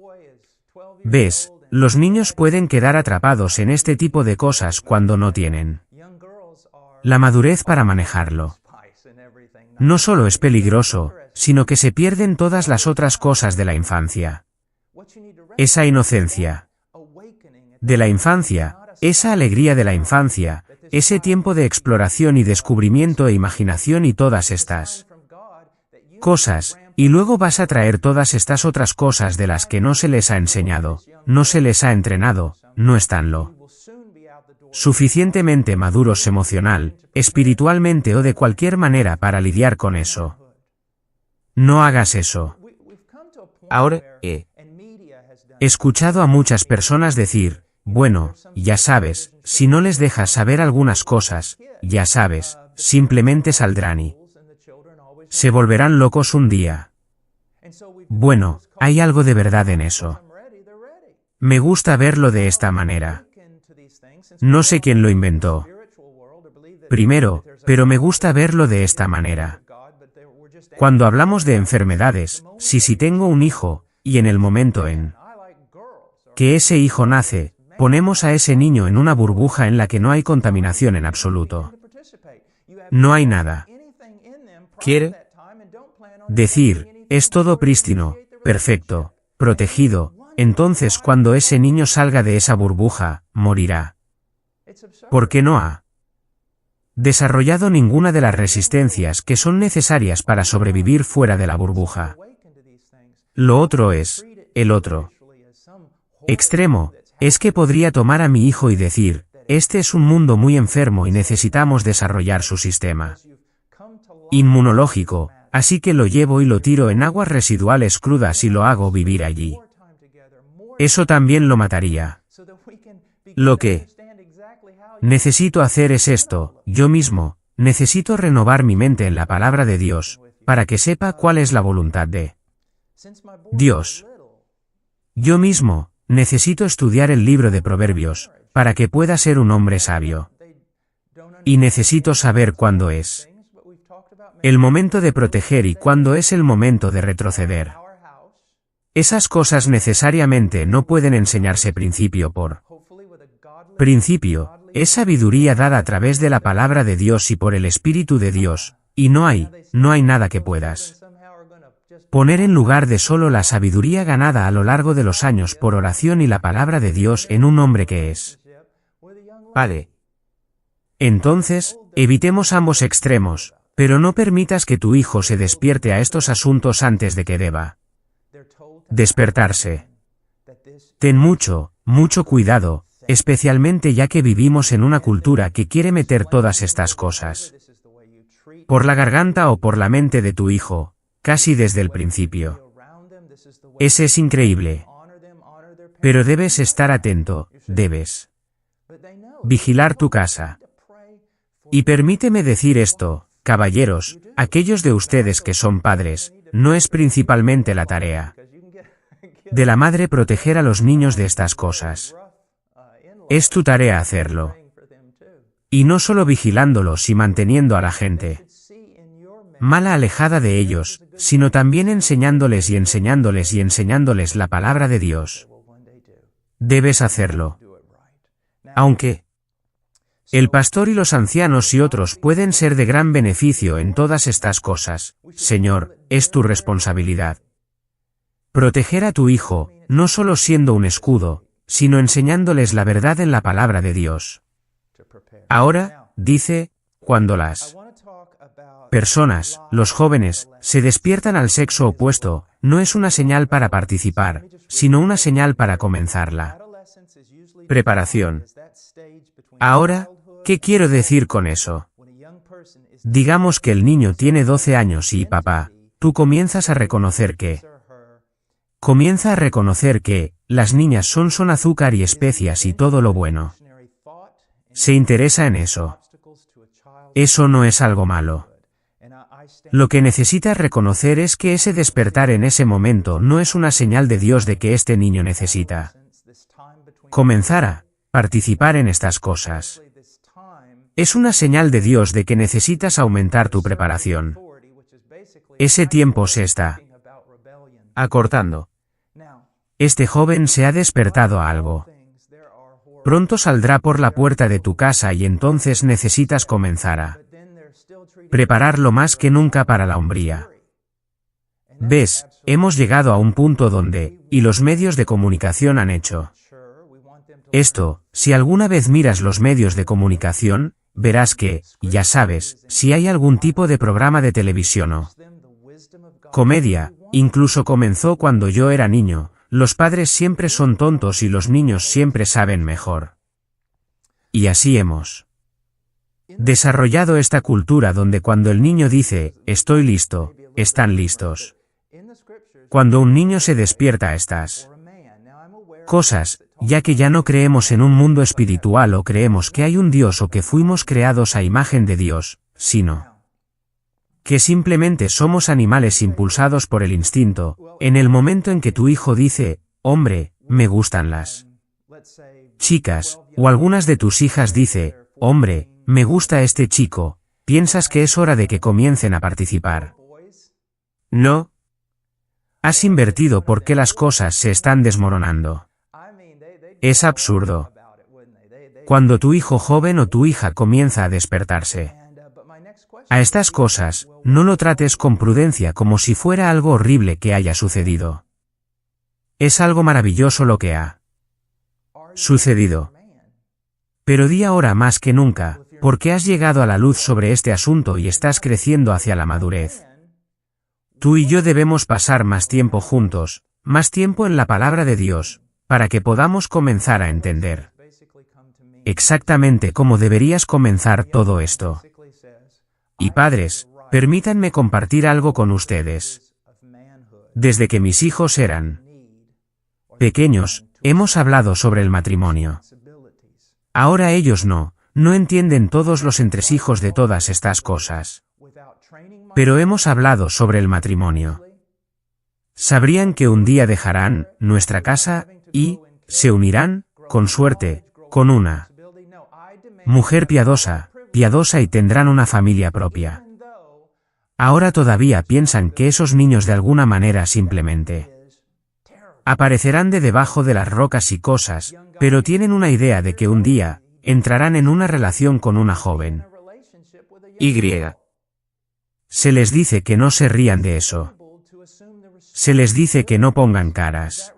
¿Ves? Los niños pueden quedar atrapados en este tipo de cosas cuando no tienen la madurez para manejarlo. No solo es peligroso, sino que se pierden todas las otras cosas de la infancia. Esa inocencia de la infancia, esa alegría de la infancia, ese tiempo de exploración y descubrimiento e imaginación y todas estas cosas, y luego vas a traer todas estas otras cosas de las que no se les ha enseñado, no se les ha entrenado, no están lo suficientemente maduros emocional, espiritualmente o de cualquier manera para lidiar con eso. No hagas eso. Ahora, he escuchado a muchas personas decir, bueno, ya sabes, si no les dejas saber algunas cosas, ya sabes, simplemente saldrán y se volverán locos un día. Bueno, hay algo de verdad en eso. Me gusta verlo de esta manera. No sé quién lo inventó primero, pero me gusta verlo de esta manera. Cuando hablamos de enfermedades, si tengo un hijo, y en el momento en que ese hijo nace, ponemos a ese niño en una burbuja en la que no hay contaminación en absoluto. No hay nada. ¿Quiere decir, es todo prístino, perfecto, protegido? Entonces cuando ese niño salga de esa burbuja, morirá. Porque no ha desarrollado ninguna de las resistencias que son necesarias para sobrevivir fuera de la burbuja. Lo otro es, el otro extremo, es que podría tomar a mi hijo y decir, este es un mundo muy enfermo y necesitamos desarrollar su sistema inmunológico, así que lo llevo y lo tiro en aguas residuales crudas y lo hago vivir allí. Eso también lo mataría. Lo que necesito hacer es esto, yo mismo, necesito renovar mi mente en la palabra de Dios, para que sepa cuál es la voluntad de Dios. Yo mismo, necesito estudiar el libro de Proverbios, para que pueda ser un hombre sabio. Y necesito saber cuándo es el momento de proteger y cuándo es el momento de retroceder. Esas cosas necesariamente no pueden enseñarse principio por principio, es sabiduría dada a través de la palabra de Dios y por el Espíritu de Dios, y no hay nada que puedas poner en lugar de solo la sabiduría ganada a lo largo de los años por oración y la palabra de Dios en un hombre que es Padre. Entonces, evitemos ambos extremos, pero no permitas que tu hijo se despierte a estos asuntos antes de que deba despertarse. Ten mucho cuidado, especialmente ya que vivimos en una cultura que quiere meter todas estas cosas por la garganta o por la mente de tu hijo, casi desde el principio. Ese es increíble. Pero debes estar atento, debes vigilar tu casa. Y permíteme decir esto, caballeros, aquellos de ustedes que son padres, no es principalmente la tarea de la madre proteger a los niños de estas cosas. Es tu tarea hacerlo. Y no solo vigilándolos y manteniendo a la gente mala alejada de ellos, sino también enseñándoles y enseñándoles y enseñándoles la palabra de Dios. Debes hacerlo. Aunque el pastor y los ancianos y otros pueden ser de gran beneficio en todas estas cosas, Señor, es tu responsabilidad. Proteger a tu hijo, no solo siendo un escudo, sino enseñándoles la verdad en la palabra de Dios. Ahora, dice, cuando las personas, los jóvenes, se despiertan al sexo opuesto, no es una señal para participar, sino una señal para comenzarla. Preparación. Ahora, ¿qué quiero decir con eso? Digamos que el niño tiene 12 años y papá, tú comienzas a reconocer que las niñas son azúcar y especias y todo lo bueno. Se interesa en eso. Eso no es algo malo. Lo que necesitas reconocer es que ese despertar en ese momento no es una señal de Dios de que este niño necesita comenzar a participar en estas cosas. Es una señal de Dios de que necesitas aumentar tu preparación. Ese tiempo se está acortando. Este joven se ha despertado a algo. Pronto saldrá por la puerta de tu casa y entonces necesitas comenzar a prepararlo más que nunca para la hombría. ¿Ves? Hemos llegado a un punto donde, y los medios de comunicación han hecho esto, si alguna vez miras los medios de comunicación, verás que, ya sabes, si hay algún tipo de programa de televisión o comedia, incluso comenzó cuando yo era niño, los padres siempre son tontos y los niños siempre saben mejor. Y así hemos desarrollado esta cultura donde cuando el niño dice, estoy listo, están listos. Cuando un niño se despierta a estas cosas, ya que ya no creemos en un mundo espiritual o creemos que hay un Dios o que fuimos creados a imagen de Dios, sino que simplemente somos animales impulsados por el instinto, en el momento en que tu hijo dice, hombre, me gustan las chicas, o algunas de tus hijas dice, hombre, me gusta este chico, piensas que es hora de que comiencen a participar. No. Has invertido porque las cosas se están desmoronando. Es absurdo. Cuando tu hijo joven o tu hija comienza a despertarse a estas cosas, no lo trates con prudencia como si fuera algo horrible que haya sucedido. Es algo maravilloso lo que ha sucedido. Pero di ahora más que nunca, porque has llegado a la luz sobre este asunto y estás creciendo hacia la madurez. Tú y yo debemos pasar más tiempo juntos, más tiempo en la palabra de Dios, para que podamos comenzar a entender exactamente cómo deberías comenzar todo esto. Y padres, permítanme compartir algo con ustedes. Desde que mis hijos eran pequeños, hemos hablado sobre el matrimonio. Ahora ellos no entienden todos los entresijos de todas estas cosas. Pero hemos hablado sobre el matrimonio. Sabrían que un día dejarán nuestra casa y se unirán, con suerte, con una mujer piadosa y tendrán una familia propia. Ahora todavía piensan que esos niños de alguna manera simplemente aparecerán de debajo de las rocas y cosas, pero tienen una idea de que un día entrarán en una relación con una joven. Y. Se les dice que no se rían de eso. Se les dice que no pongan caras.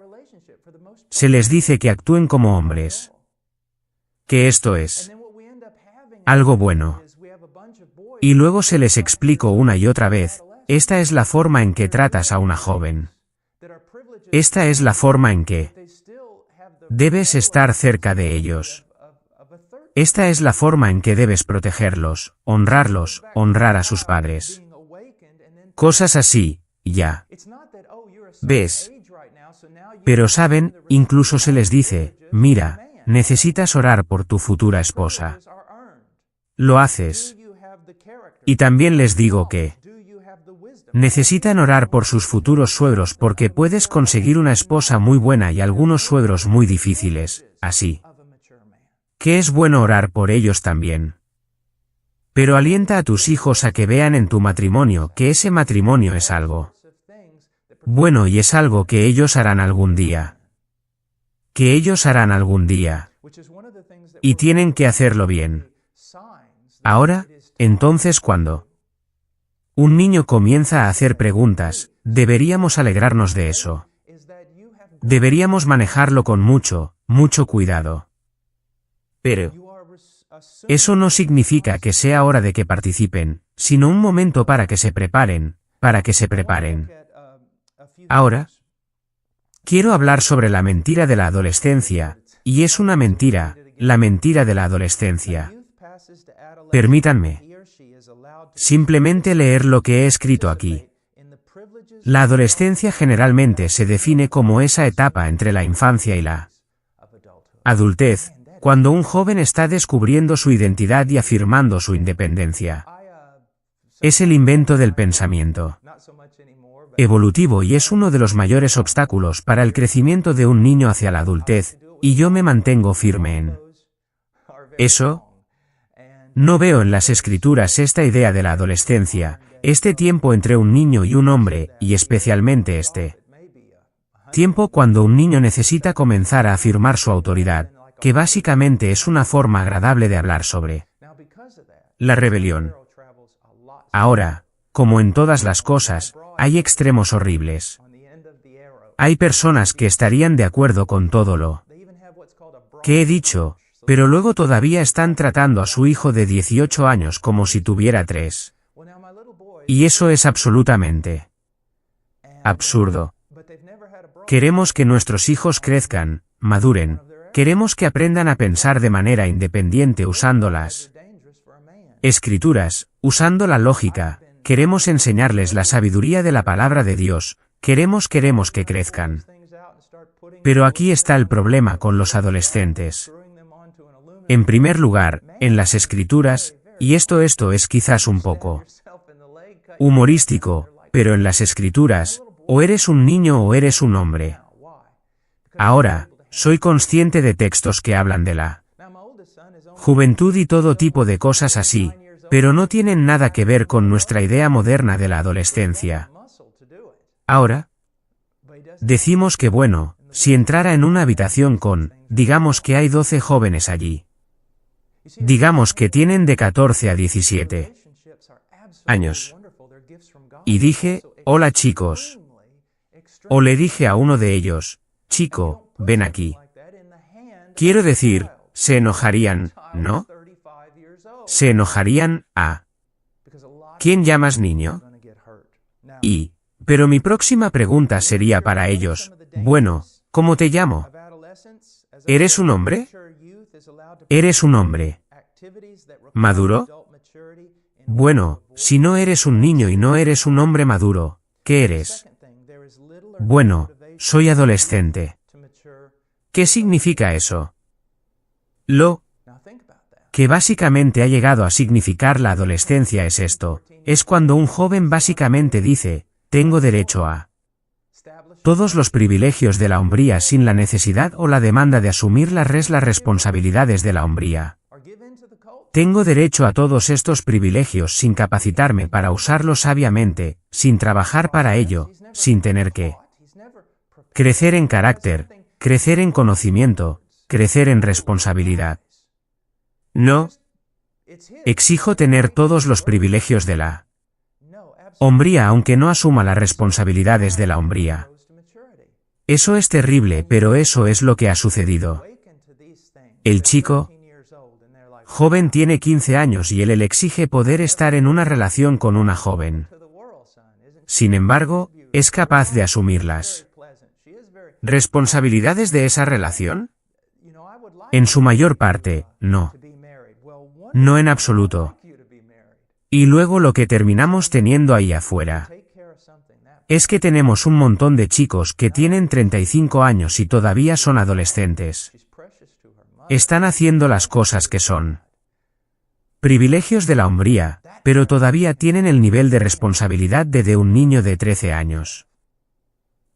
Se les dice que actúen como hombres. Que esto es algo bueno. Y luego se les explicó una y otra vez, esta es la forma en que tratas a una joven. Esta es la forma en que debes estar cerca de ellos. Esta es la forma en que debes protegerlos, honrar a sus padres. Cosas así, ya. ¿Ves? Pero saben, incluso se les dice, mira, necesitas orar por tu futura esposa. Lo haces. Y también les digo que necesitan orar por sus futuros suegros porque puedes conseguir una esposa muy buena y algunos suegros muy difíciles, así que es bueno orar por ellos también. Pero alienta a tus hijos a que vean en tu matrimonio que ese matrimonio es algo bueno y es algo que ellos harán algún día. Que ellos harán algún día. Y tienen que hacerlo bien. Ahora, entonces cuando un niño comienza a hacer preguntas, deberíamos alegrarnos de eso. Deberíamos manejarlo con mucho cuidado. Pero eso no significa que sea hora de que participen, sino un momento para que se preparen, Ahora, quiero hablar sobre la mentira de la adolescencia, y es una mentira, la mentira de la adolescencia. Permítanme simplemente leer lo que he escrito aquí. La adolescencia generalmente se define como esa etapa entre la infancia y la adultez, cuando un joven está descubriendo su identidad y afirmando su independencia. Es el invento del pensamiento evolutivo y es uno de los mayores obstáculos para el crecimiento de un niño hacia la adultez, y yo me mantengo firme en eso. No veo en las escrituras esta idea de la adolescencia, este tiempo entre un niño y un hombre, y especialmente este tiempo cuando un niño necesita comenzar a afirmar su autoridad, que básicamente es una forma agradable de hablar sobre la rebelión. Ahora, como en todas las cosas, hay extremos horribles. Hay personas que estarían de acuerdo con todo lo que he dicho, pero luego todavía están tratando a su hijo de 18 años como si tuviera 3. Y eso es absolutamente absurdo. Queremos que nuestros hijos crezcan, maduren, queremos que aprendan a pensar de manera independiente usando las escrituras, usando la lógica. Queremos enseñarles la sabiduría de la palabra de Dios, queremos que crezcan. Pero aquí está el problema con los adolescentes. En primer lugar, en las escrituras, y esto es quizás un poco humorístico, pero en las escrituras, o eres un niño o eres un hombre. Ahora, soy consciente de textos que hablan de la juventud y todo tipo de cosas así, pero no tienen nada que ver con nuestra idea moderna de la adolescencia. Ahora, decimos que bueno, si entrara en una habitación con, digamos que hay 12 jóvenes allí. Digamos que tienen de 14 a 17 años. Y dije, hola chicos. O le dije a uno de ellos, chico, ven aquí. Quiero decir, se enojarían, ¿no? Se enojarían, ¿quién llamas niño? Pero mi próxima pregunta sería para ellos, bueno, ¿cómo te llamo? ¿Eres un hombre? ¿Eres un hombre maduro? Bueno, si no eres un niño y no eres un hombre maduro, ¿qué eres? Bueno, soy adolescente. ¿Qué significa eso? Lo que básicamente ha llegado a significar la adolescencia es esto, es cuando un joven básicamente dice, tengo derecho a todos los privilegios de la hombría sin la necesidad o la demanda de asumir las responsabilidades de la hombría. Tengo derecho a todos estos privilegios sin capacitarme para usarlos sabiamente, sin trabajar para ello, sin tener que crecer en carácter, crecer en conocimiento, crecer en responsabilidad. No. Exijo tener todos los privilegios de la hombría aunque no asuma las responsabilidades de la hombría. Eso es terrible, pero eso es lo que ha sucedido. El chico joven tiene 15 años y él exige poder estar en una relación con una joven. Sin embargo, ¿es capaz de asumir las responsabilidades de esa relación? En su mayor parte, no. No en absoluto. Y luego lo que terminamos teniendo ahí afuera es que tenemos un montón de chicos que tienen 35 años y todavía son adolescentes. Están haciendo las cosas que son Privilegios de la hombría, pero todavía tienen el nivel de responsabilidad de un niño de 13 años.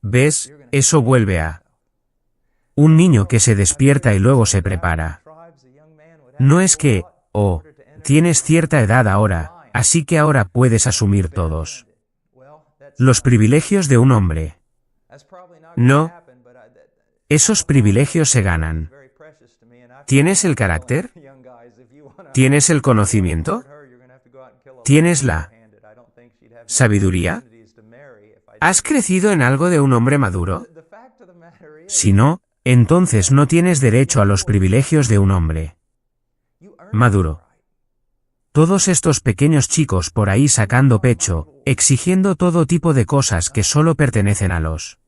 ¿Ves? Eso vuelve a un niño que se despierta y luego se prepara. No es que, tienes cierta edad ahora, así que ahora puedes asumir todos los privilegios de un hombre. No. Esos privilegios se ganan. ¿Tienes el carácter? ¿Tienes el conocimiento? ¿Tienes la sabiduría? ¿Has crecido en algo de un hombre maduro? Si no, entonces no tienes derecho a los privilegios de un hombre maduro. Todos estos pequeños chicos por ahí sacando pecho, exigiendo todo tipo de cosas que solo pertenecen a los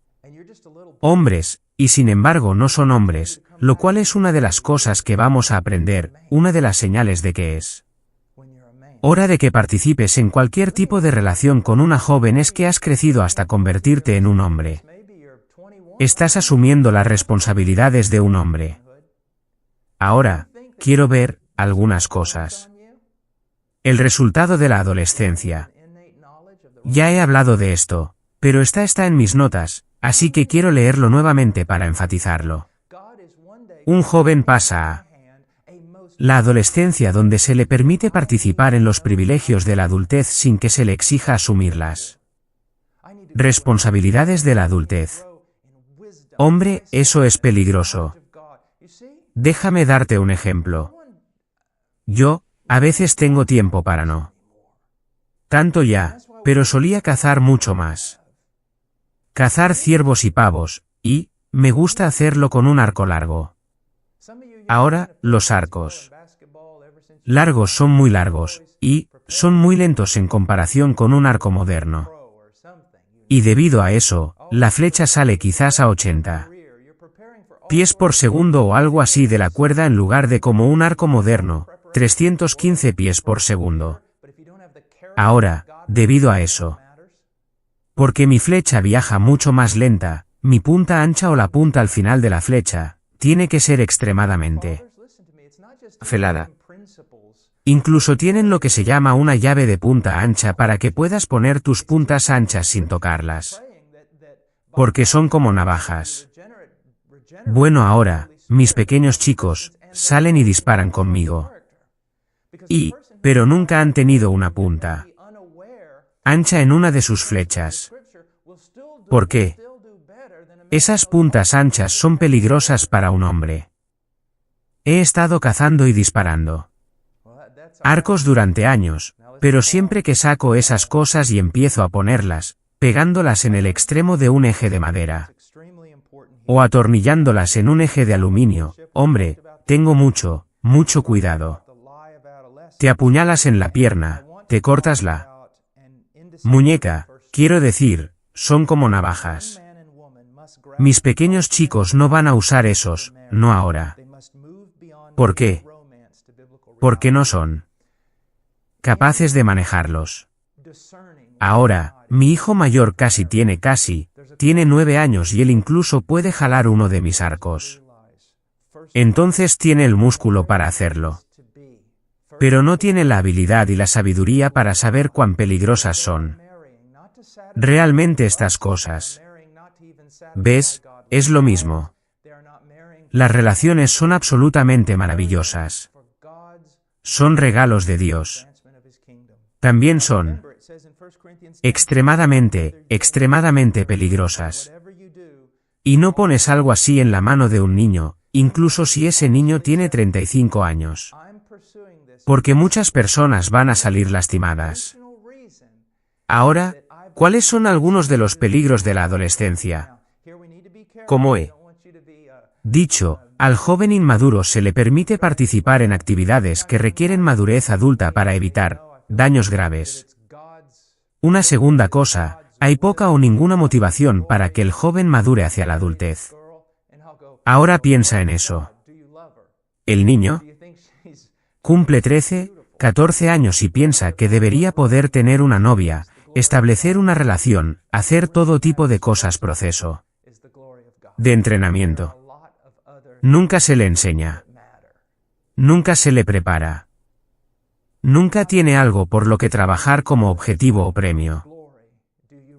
hombres, y sin embargo no son hombres, lo cual es una de las cosas que vamos a aprender, una de las señales de que es hora de que participes en cualquier tipo de relación con una joven es que has crecido hasta convertirte en un hombre. Estás asumiendo las responsabilidades de un hombre. Ahora, quiero ver algunas cosas. El resultado de la adolescencia. Ya he hablado de esto, pero está en mis notas, así que quiero leerlo nuevamente para enfatizarlo. Un joven pasa a la adolescencia donde se le permite participar en los privilegios de la adultez sin que se le exija asumirlas. Responsabilidades de la adultez. Hombre, eso es peligroso. Déjame darte un ejemplo. Yo, a veces tengo tiempo para no tanto ya, pero solía cazar mucho más. Cazar ciervos y pavos, y me gusta hacerlo con un arco largo. Ahora, los arcos largos son muy largos, y son muy lentos en comparación con un arco moderno. Y debido a eso, la flecha sale quizás a 80 pies por segundo o algo así de la cuerda en lugar de como un arco moderno, 315 pies por segundo. Ahora, debido a eso, porque mi flecha viaja mucho más lenta, mi punta ancha o la punta al final de la flecha, tiene que ser extremadamente afilada. Incluso tienen lo que se llama una llave de punta ancha para que puedas poner tus puntas anchas sin tocarlas. Porque son como navajas. Bueno, ahora, mis pequeños chicos, salen y disparan conmigo. Pero nunca han tenido una punta ancha en una de sus flechas. ¿Por qué? Esas puntas anchas son peligrosas para un hombre. He estado cazando y disparando arcos durante años, pero siempre que saco esas cosas y empiezo a ponerlas, pegándolas en el extremo de un eje de madera, o atornillándolas en un eje de aluminio, hombre, tengo mucho cuidado. Te apuñalas en la pierna, te cortas la muñeca, quiero decir, son como navajas. Mis pequeños chicos no van a usar esos, no ahora. ¿Por qué? Porque no son capaces de manejarlos. Ahora, mi hijo mayor tiene 9 años y él incluso puede jalar uno de mis arcos. Entonces tiene el músculo para hacerlo. Pero no tiene la habilidad y la sabiduría para saber cuán peligrosas son. Realmente estas cosas. ¿Ves? Es lo mismo. Las relaciones son absolutamente maravillosas. Son regalos de Dios. También son extremadamente peligrosas. Y no pones algo así en la mano de un niño, incluso si ese niño tiene 35 años. Porque muchas personas van a salir lastimadas. Ahora, ¿cuáles son algunos de los peligros de la adolescencia? Como he dicho, al joven inmaduro se le permite participar en actividades que requieren madurez adulta para evitar daños graves. Una segunda cosa, hay poca o ninguna motivación para que el joven madure hacia la adultez. Ahora piensa en eso. El niño cumple 13, 14 años y piensa que debería poder tener una novia, establecer una relación, hacer todo tipo de cosas proceso de entrenamiento. Nunca se le enseña. Nunca se le prepara. Nunca tiene algo por lo que trabajar como objetivo o premio.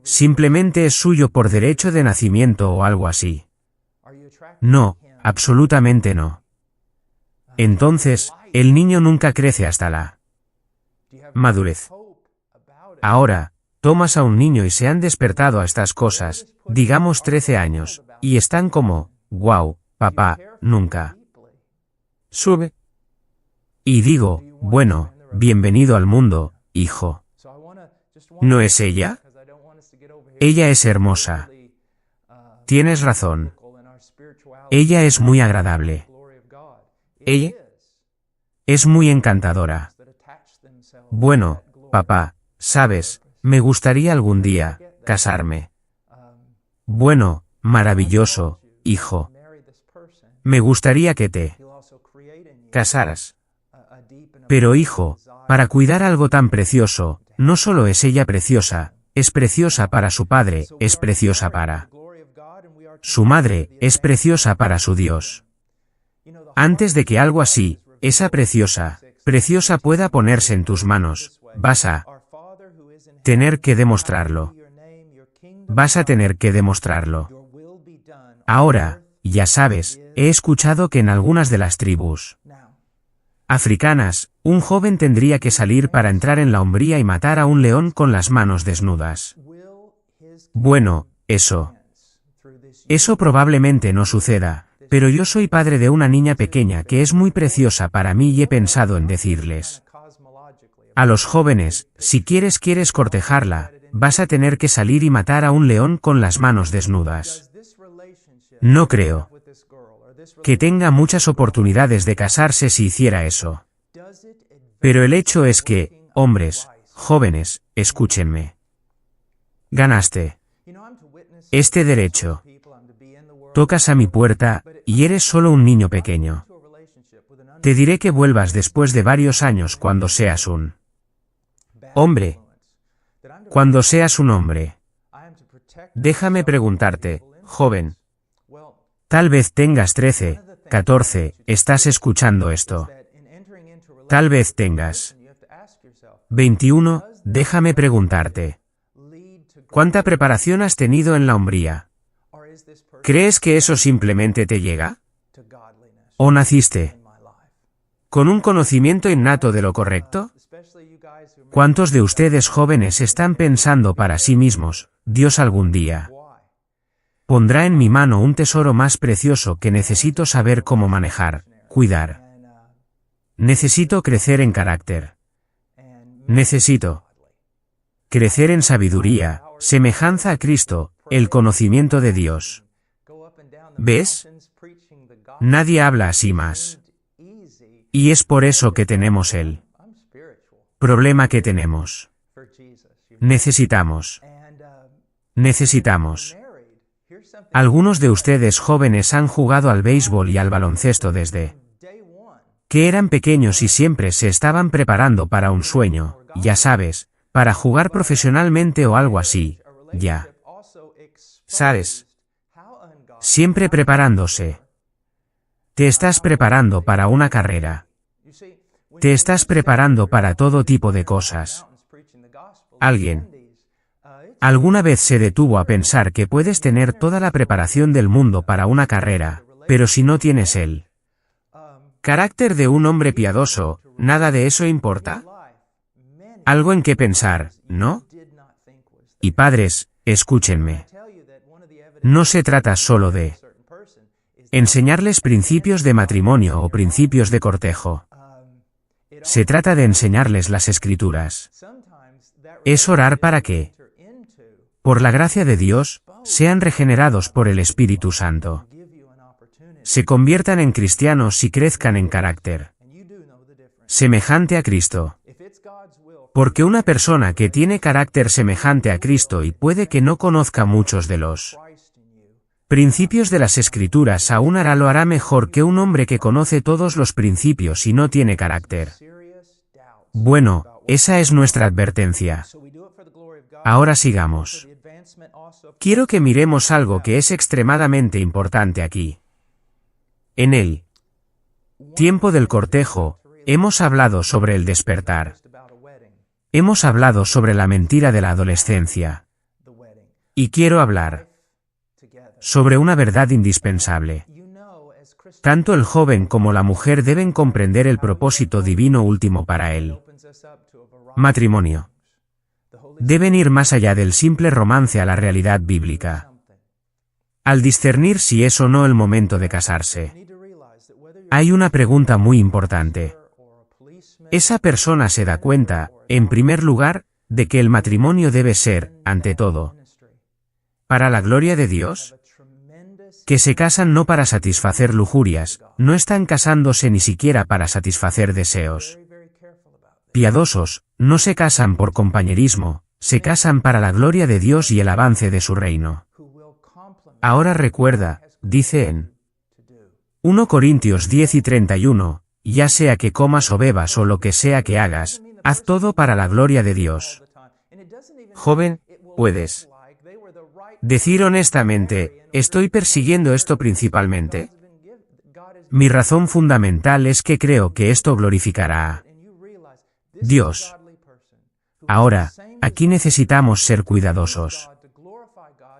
Simplemente es suyo por derecho de nacimiento o algo así. No, absolutamente no. Entonces, el niño nunca crece hasta la madurez. Ahora, tomas a un niño y se han despertado a estas cosas, digamos 13 años, y están como, wow, papá, nunca sube. Y digo, bueno, bienvenido al mundo, hijo. ¿No es ella? Ella es hermosa. Tienes razón. Ella es muy agradable. Ella es muy encantadora. Bueno, papá, sabes, me gustaría algún día casarme. Bueno, maravilloso, hijo. Me gustaría que te casaras. Pero hijo, para cuidar algo tan precioso, no solo es ella preciosa, es preciosa para su padre, es preciosa para su madre, es preciosa para su Dios. Antes de que algo así, esa preciosa pueda ponerse en tus manos, vas a tener que demostrarlo. Vas a tener que demostrarlo. Ahora, ya sabes, he escuchado que en algunas de las tribus africanas, un joven tendría que salir para entrar en la hombría y matar a un león con las manos desnudas. Bueno, eso probablemente no suceda, pero yo soy padre de una niña pequeña que es muy preciosa para mí y he pensado en decirles a los jóvenes, si quieres cortejarla, vas a tener que salir y matar a un león con las manos desnudas. No creo que tenga muchas oportunidades de casarse si hiciera eso. Pero el hecho es que, hombres, jóvenes, escúchenme. Ganaste este derecho. Tocas a mi puerta, y eres solo un niño pequeño. Te diré que vuelvas después de varios años cuando seas un hombre. Cuando seas un hombre. Déjame preguntarte, joven. Tal vez tengas 13, 14, estás escuchando esto. Tal vez tengas 21, déjame preguntarte. ¿Cuánta preparación has tenido en la hombría? ¿Crees que eso simplemente te llega? ¿O naciste con un conocimiento innato de lo correcto? ¿Cuántos de ustedes jóvenes están pensando para sí mismos, Dios algún día pondrá en mi mano un tesoro más precioso que necesito saber cómo manejar, cuidar? Necesito crecer en carácter. Necesito crecer en sabiduría, semejanza a Cristo, el conocimiento de Dios. ¿Ves? Nadie habla así más. Y es por eso que tenemos el problema que tenemos. Necesitamos. Algunos de ustedes jóvenes han jugado al béisbol y al baloncesto desde que eran pequeños y siempre se estaban preparando para un sueño, ya sabes, para jugar profesionalmente o algo así, ya. ¿Sabes? Siempre preparándose. Te estás preparando para una carrera. Te estás preparando para todo tipo de cosas. ¿Alguien alguna vez se detuvo a pensar que puedes tener toda la preparación del mundo para una carrera, pero si no tienes el carácter de un hombre piadoso, nada de eso importa? Algo en qué pensar, ¿no? Y padres, escúchenme. No se trata solo de enseñarles principios de matrimonio o principios de cortejo. Se trata de enseñarles las Escrituras. Es orar para que, por la gracia de Dios, sean regenerados por el Espíritu Santo. Se conviertan en cristianos y crezcan en carácter semejante a Cristo. Porque una persona que tiene carácter semejante a Cristo y puede que no conozca muchos de los principios de las Escrituras aún lo hará mejor que un hombre que conoce todos los principios y no tiene carácter. Bueno, esa es nuestra advertencia. Ahora sigamos. Quiero que miremos algo que es extremadamente importante aquí. En el tiempo del cortejo, Hemos hablado sobre el despertar. Hemos hablado sobre la mentira de la adolescencia. Y quiero hablar sobre una verdad indispensable. Tanto el joven como la mujer deben comprender el propósito divino último para él. Matrimonio. Deben ir más allá del simple romance a la realidad bíblica. Al discernir si es o no el momento de casarse, hay una pregunta muy importante. Esa persona se da cuenta, en primer lugar, de que el matrimonio debe ser, ante todo, para la gloria de Dios. Que se casan no para satisfacer lujurias, no están casándose ni siquiera para satisfacer deseos. Piadosos, no se casan por compañerismo, se casan para la gloria de Dios y el avance de su reino. Ahora recuerda, dice en 1 Corintios 10 y 31, ya sea que comas o bebas o lo que sea que hagas, haz todo para la gloria de Dios. Joven, puedes decir honestamente, ¿estoy persiguiendo esto principalmente? Mi razón fundamental es que creo que esto glorificará a Dios. Ahora, aquí necesitamos ser cuidadosos.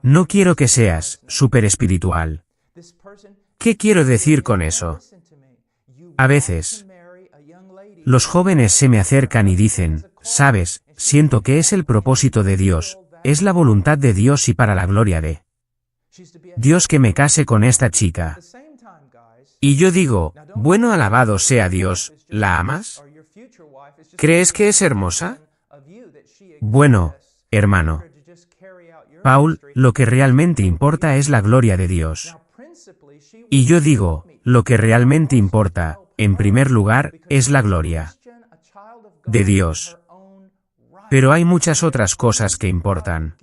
No quiero que seas súper espiritual. ¿Qué quiero decir con eso? A veces, los jóvenes se me acercan y dicen, sabes, siento que es el propósito de Dios, es la voluntad de Dios y para la gloria de Dios que me case con esta chica. Y yo digo, bueno, alabado sea Dios, ¿la amas? ¿Crees que es hermosa? Bueno, hermano. Paul, lo que realmente importa es la gloria de Dios. Y yo digo, lo que realmente importa, en primer lugar, es la gloria de Dios. Pero hay muchas otras cosas que importan.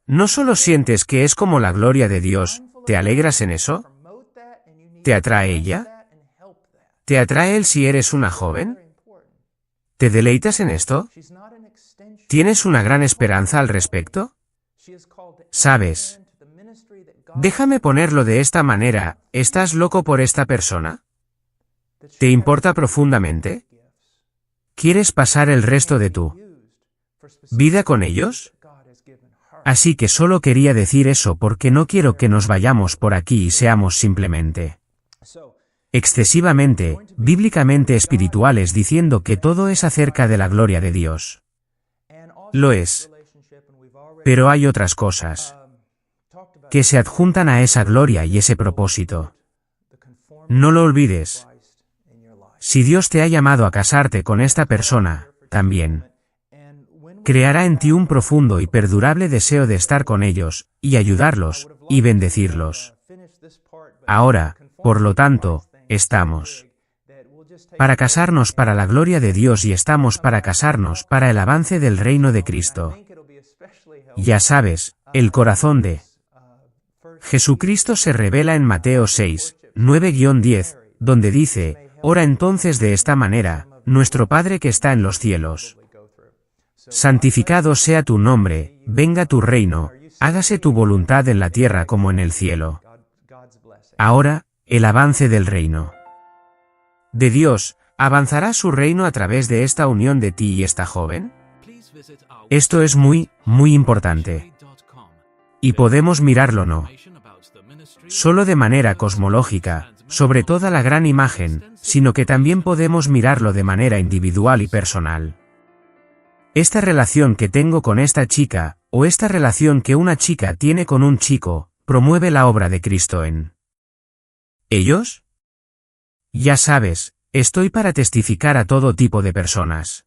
¿No solo sientes que es como la gloria de Dios, te alegras en eso? ¿Te atrae ella? ¿Te atrae él si eres una joven? ¿Te deleitas en esto? ¿Tienes una gran esperanza al respecto? ¿Sabes? Déjame ponerlo de esta manera, ¿estás loco por esta persona? ¿Te importa profundamente? ¿Quieres pasar el resto de tu vida con ellos? Así que solo quería decir eso porque no quiero que nos vayamos por aquí y seamos simplemente excesivamente, bíblicamente espirituales diciendo que todo es acerca de la gloria de Dios. Lo es. Pero hay otras cosas que se adjuntan a esa gloria y ese propósito. No lo olvides. Si Dios te ha llamado a casarte con esta persona, también creará en ti un profundo y perdurable deseo de estar con ellos, y ayudarlos, y bendecirlos. Ahora, por lo tanto, estamos para casarnos para la gloria de Dios y estamos para casarnos para el avance del reino de Cristo. Ya sabes, el corazón de Jesucristo se revela en Mateo 6, 9-10, donde dice, ora entonces de esta manera, nuestro Padre que está en los cielos. Santificado sea tu nombre, venga tu reino, hágase tu voluntad en la tierra como en el cielo. Ahora, el avance del reino de Dios, ¿avanzará su reino a través de esta unión de ti y esta joven? Esto es muy, muy importante. Y podemos mirarlo no solo de manera cosmológica, sobre toda la gran imagen, sino que también podemos mirarlo de manera individual y personal. Esta relación que tengo con esta chica, o esta relación que una chica tiene con un chico, promueve la obra de Cristo en ellos. Ya sabes, estoy para testificar a todo tipo de personas.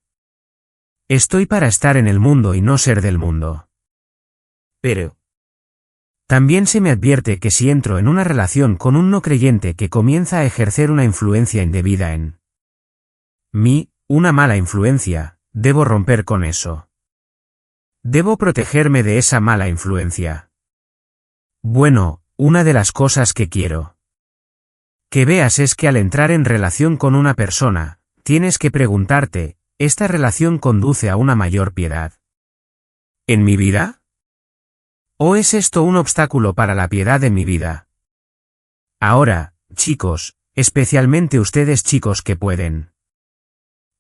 Estoy para estar en el mundo y no ser del mundo. Pero también se me advierte que si entro en una relación con un no creyente que comienza a ejercer una influencia indebida en mí, una mala influencia, debo romper con eso. Debo protegerme de esa mala influencia. Bueno, una de las cosas que quiero que veas es que al entrar en relación con una persona, tienes que preguntarte, ¿esta relación conduce a una mayor piedad en mi vida? ¿O es esto un obstáculo para la piedad en mi vida? Ahora, chicos, especialmente ustedes chicos que pueden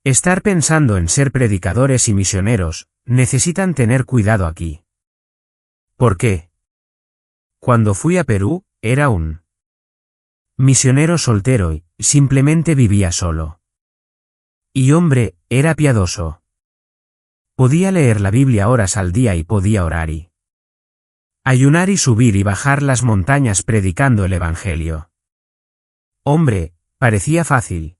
Estar pensando en ser predicadores y misioneros, necesitan tener cuidado aquí. ¿Por qué? Cuando fui a Perú, era un misionero soltero y simplemente vivía solo. Y hombre, era piadoso. Podía leer la Biblia horas al día y podía orar y ayunar y subir y bajar las montañas predicando el Evangelio. Hombre, parecía fácil.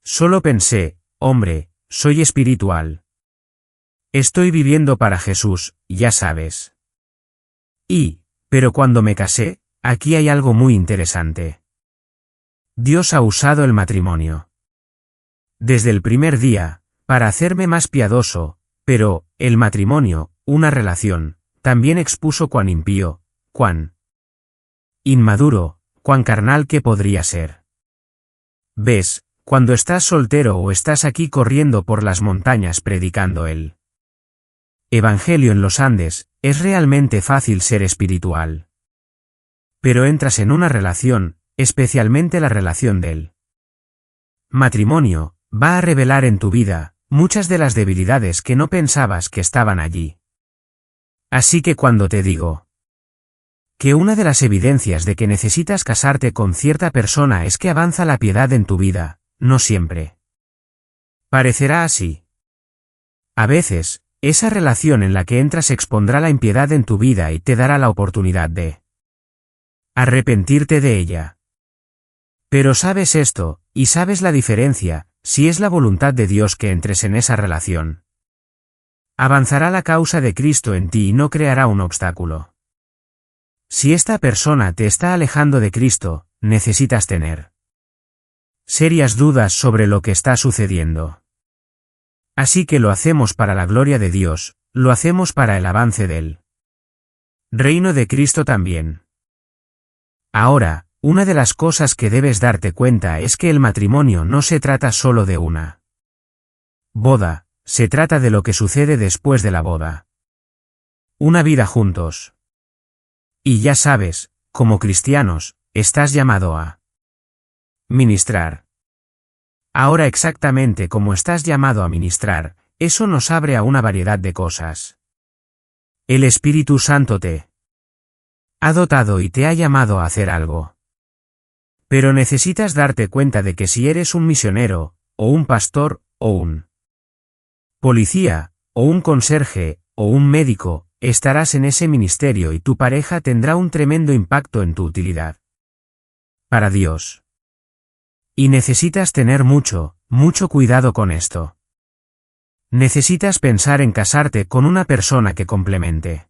Solo pensé, hombre, soy espiritual. Estoy viviendo para Jesús, ya sabes. Pero cuando me casé, aquí hay algo muy interesante. Dios ha usado el matrimonio. Desde el primer día, para hacerme más piadoso, pero, el matrimonio, una relación, también expuso cuán impío, cuán inmaduro, cuán carnal que podría ser. ¿Ves? Cuando estás soltero o estás aquí corriendo por las montañas predicando el Evangelio en los Andes, es realmente fácil ser espiritual. Pero entras en una relación, especialmente la relación del matrimonio, va a revelar en tu vida muchas de las debilidades que no pensabas que estaban allí. Así que cuando te digo que una de las evidencias de que necesitas casarte con cierta persona es que avanza la piedad en tu vida, no siempre parecerá así. A veces, esa relación en la que entras expondrá la impiedad en tu vida y te dará la oportunidad de arrepentirte de ella. Pero sabes esto, y sabes la diferencia, si es la voluntad de Dios que entres en esa relación. Avanzará la causa de Cristo en ti y no creará un obstáculo. Si esta persona te está alejando de Cristo, necesitas tener serias dudas sobre lo que está sucediendo. Así que lo hacemos para la gloria de Dios, lo hacemos para el avance del reino de Cristo también. Ahora, una de las cosas que debes darte cuenta es que el matrimonio no se trata solo de una boda, se trata de lo que sucede después de la boda. Una vida juntos. Y ya sabes, como cristianos, estás llamado a ministrar. Ahora exactamente como estás llamado a ministrar, eso nos abre a una variedad de cosas. El Espíritu Santo te ha dotado y te ha llamado a hacer algo. Pero necesitas darte cuenta de que si eres un misionero, o un pastor, o un policía, o un conserje, o un médico, estarás en ese ministerio y tu pareja tendrá un tremendo impacto en tu utilidad para Dios. Y necesitas tener mucho cuidado con esto. Necesitas pensar en casarte con una persona que complemente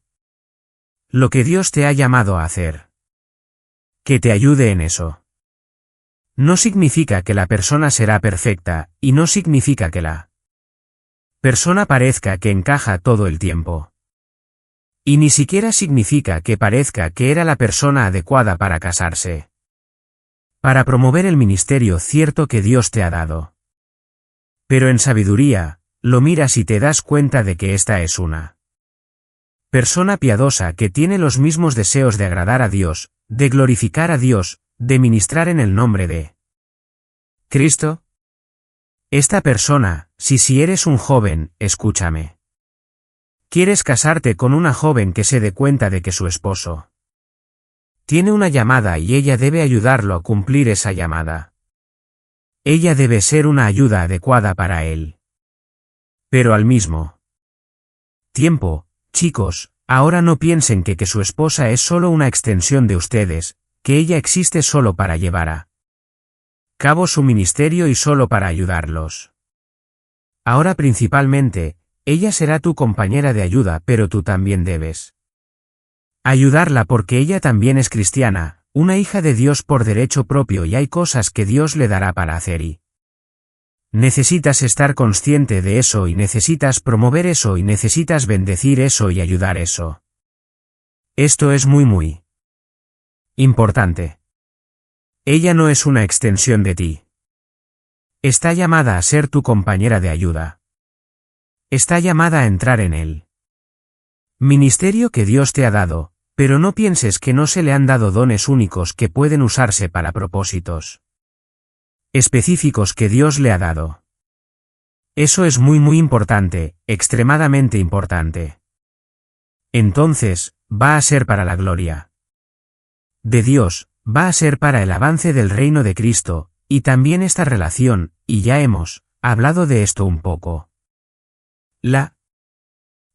lo que Dios te ha llamado a hacer. Que te ayude en eso. No significa que la persona será perfecta, y no significa que la persona parezca que encaja todo el tiempo. Y ni siquiera significa que parezca que era la persona adecuada para casarse. Para promover el ministerio cierto que Dios te ha dado. Pero en sabiduría, lo miras y te das cuenta de que esta es una persona piadosa que tiene los mismos deseos de agradar a Dios, de glorificar a Dios, de ministrar en el nombre de Cristo. Esta persona, si eres un joven, escúchame. Quieres casarte con una joven que se dé cuenta de que su esposo tiene una llamada y ella debe ayudarlo a cumplir esa llamada. Ella debe ser una ayuda adecuada para él. Pero al mismo tiempo, chicos, ahora no piensen que su esposa es solo una extensión de ustedes, que ella existe solo para llevar a cabo su ministerio y solo para ayudarlos. Ahora principalmente, ella será tu compañera de ayuda, pero tú también debes ayudarla porque ella también es cristiana, una hija de Dios por derecho propio y hay cosas que Dios le dará para hacer y necesitas estar consciente de eso y necesitas promover eso y necesitas bendecir eso y ayudar eso. Esto es muy importante. Ella no es una extensión de ti. Está llamada a ser tu compañera de ayuda. Está llamada a entrar en el ministerio que Dios te ha dado, pero no pienses que no se le han dado dones únicos que pueden usarse para propósitos específicos que Dios le ha dado. Eso es muy importante, extremadamente importante. Entonces, va a ser para la gloria de Dios, va a ser para el avance del reino de Cristo, y también esta relación, y ya hemos hablado de esto un poco. La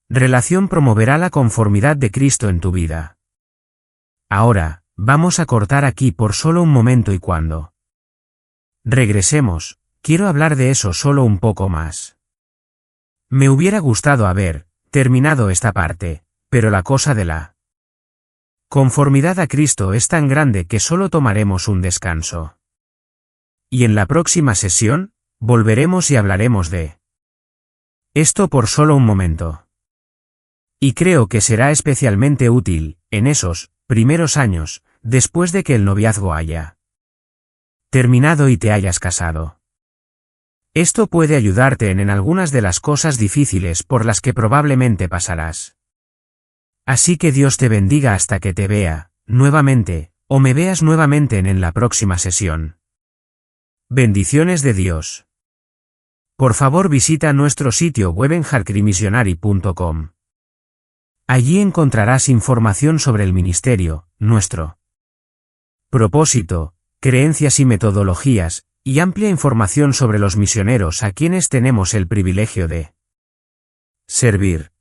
relación promoverá la conformidad de Cristo en tu vida. Ahora, vamos a cortar aquí por solo un momento y cuando regresemos, quiero hablar de eso solo un poco más. Me hubiera gustado haber terminado esta parte, pero la cosa de la conformidad a Cristo es tan grande que solo tomaremos un descanso. Y en la próxima sesión, volveremos y hablaremos de esto por solo un momento. Y creo que será especialmente útil, en esos primeros años, después de que el noviazgo haya terminado y te hayas casado. Esto puede ayudarte en algunas de las cosas difíciles por las que probablemente pasarás. Así que Dios te bendiga hasta que te vea, nuevamente, o me veas nuevamente en la próxima sesión. Bendiciones de Dios. Por favor visita nuestro sitio web en harcrimissionary.com. Allí encontrarás información sobre el ministerio, nuestro propósito, creencias y metodologías, y amplia información sobre los misioneros a quienes tenemos el privilegio de servir.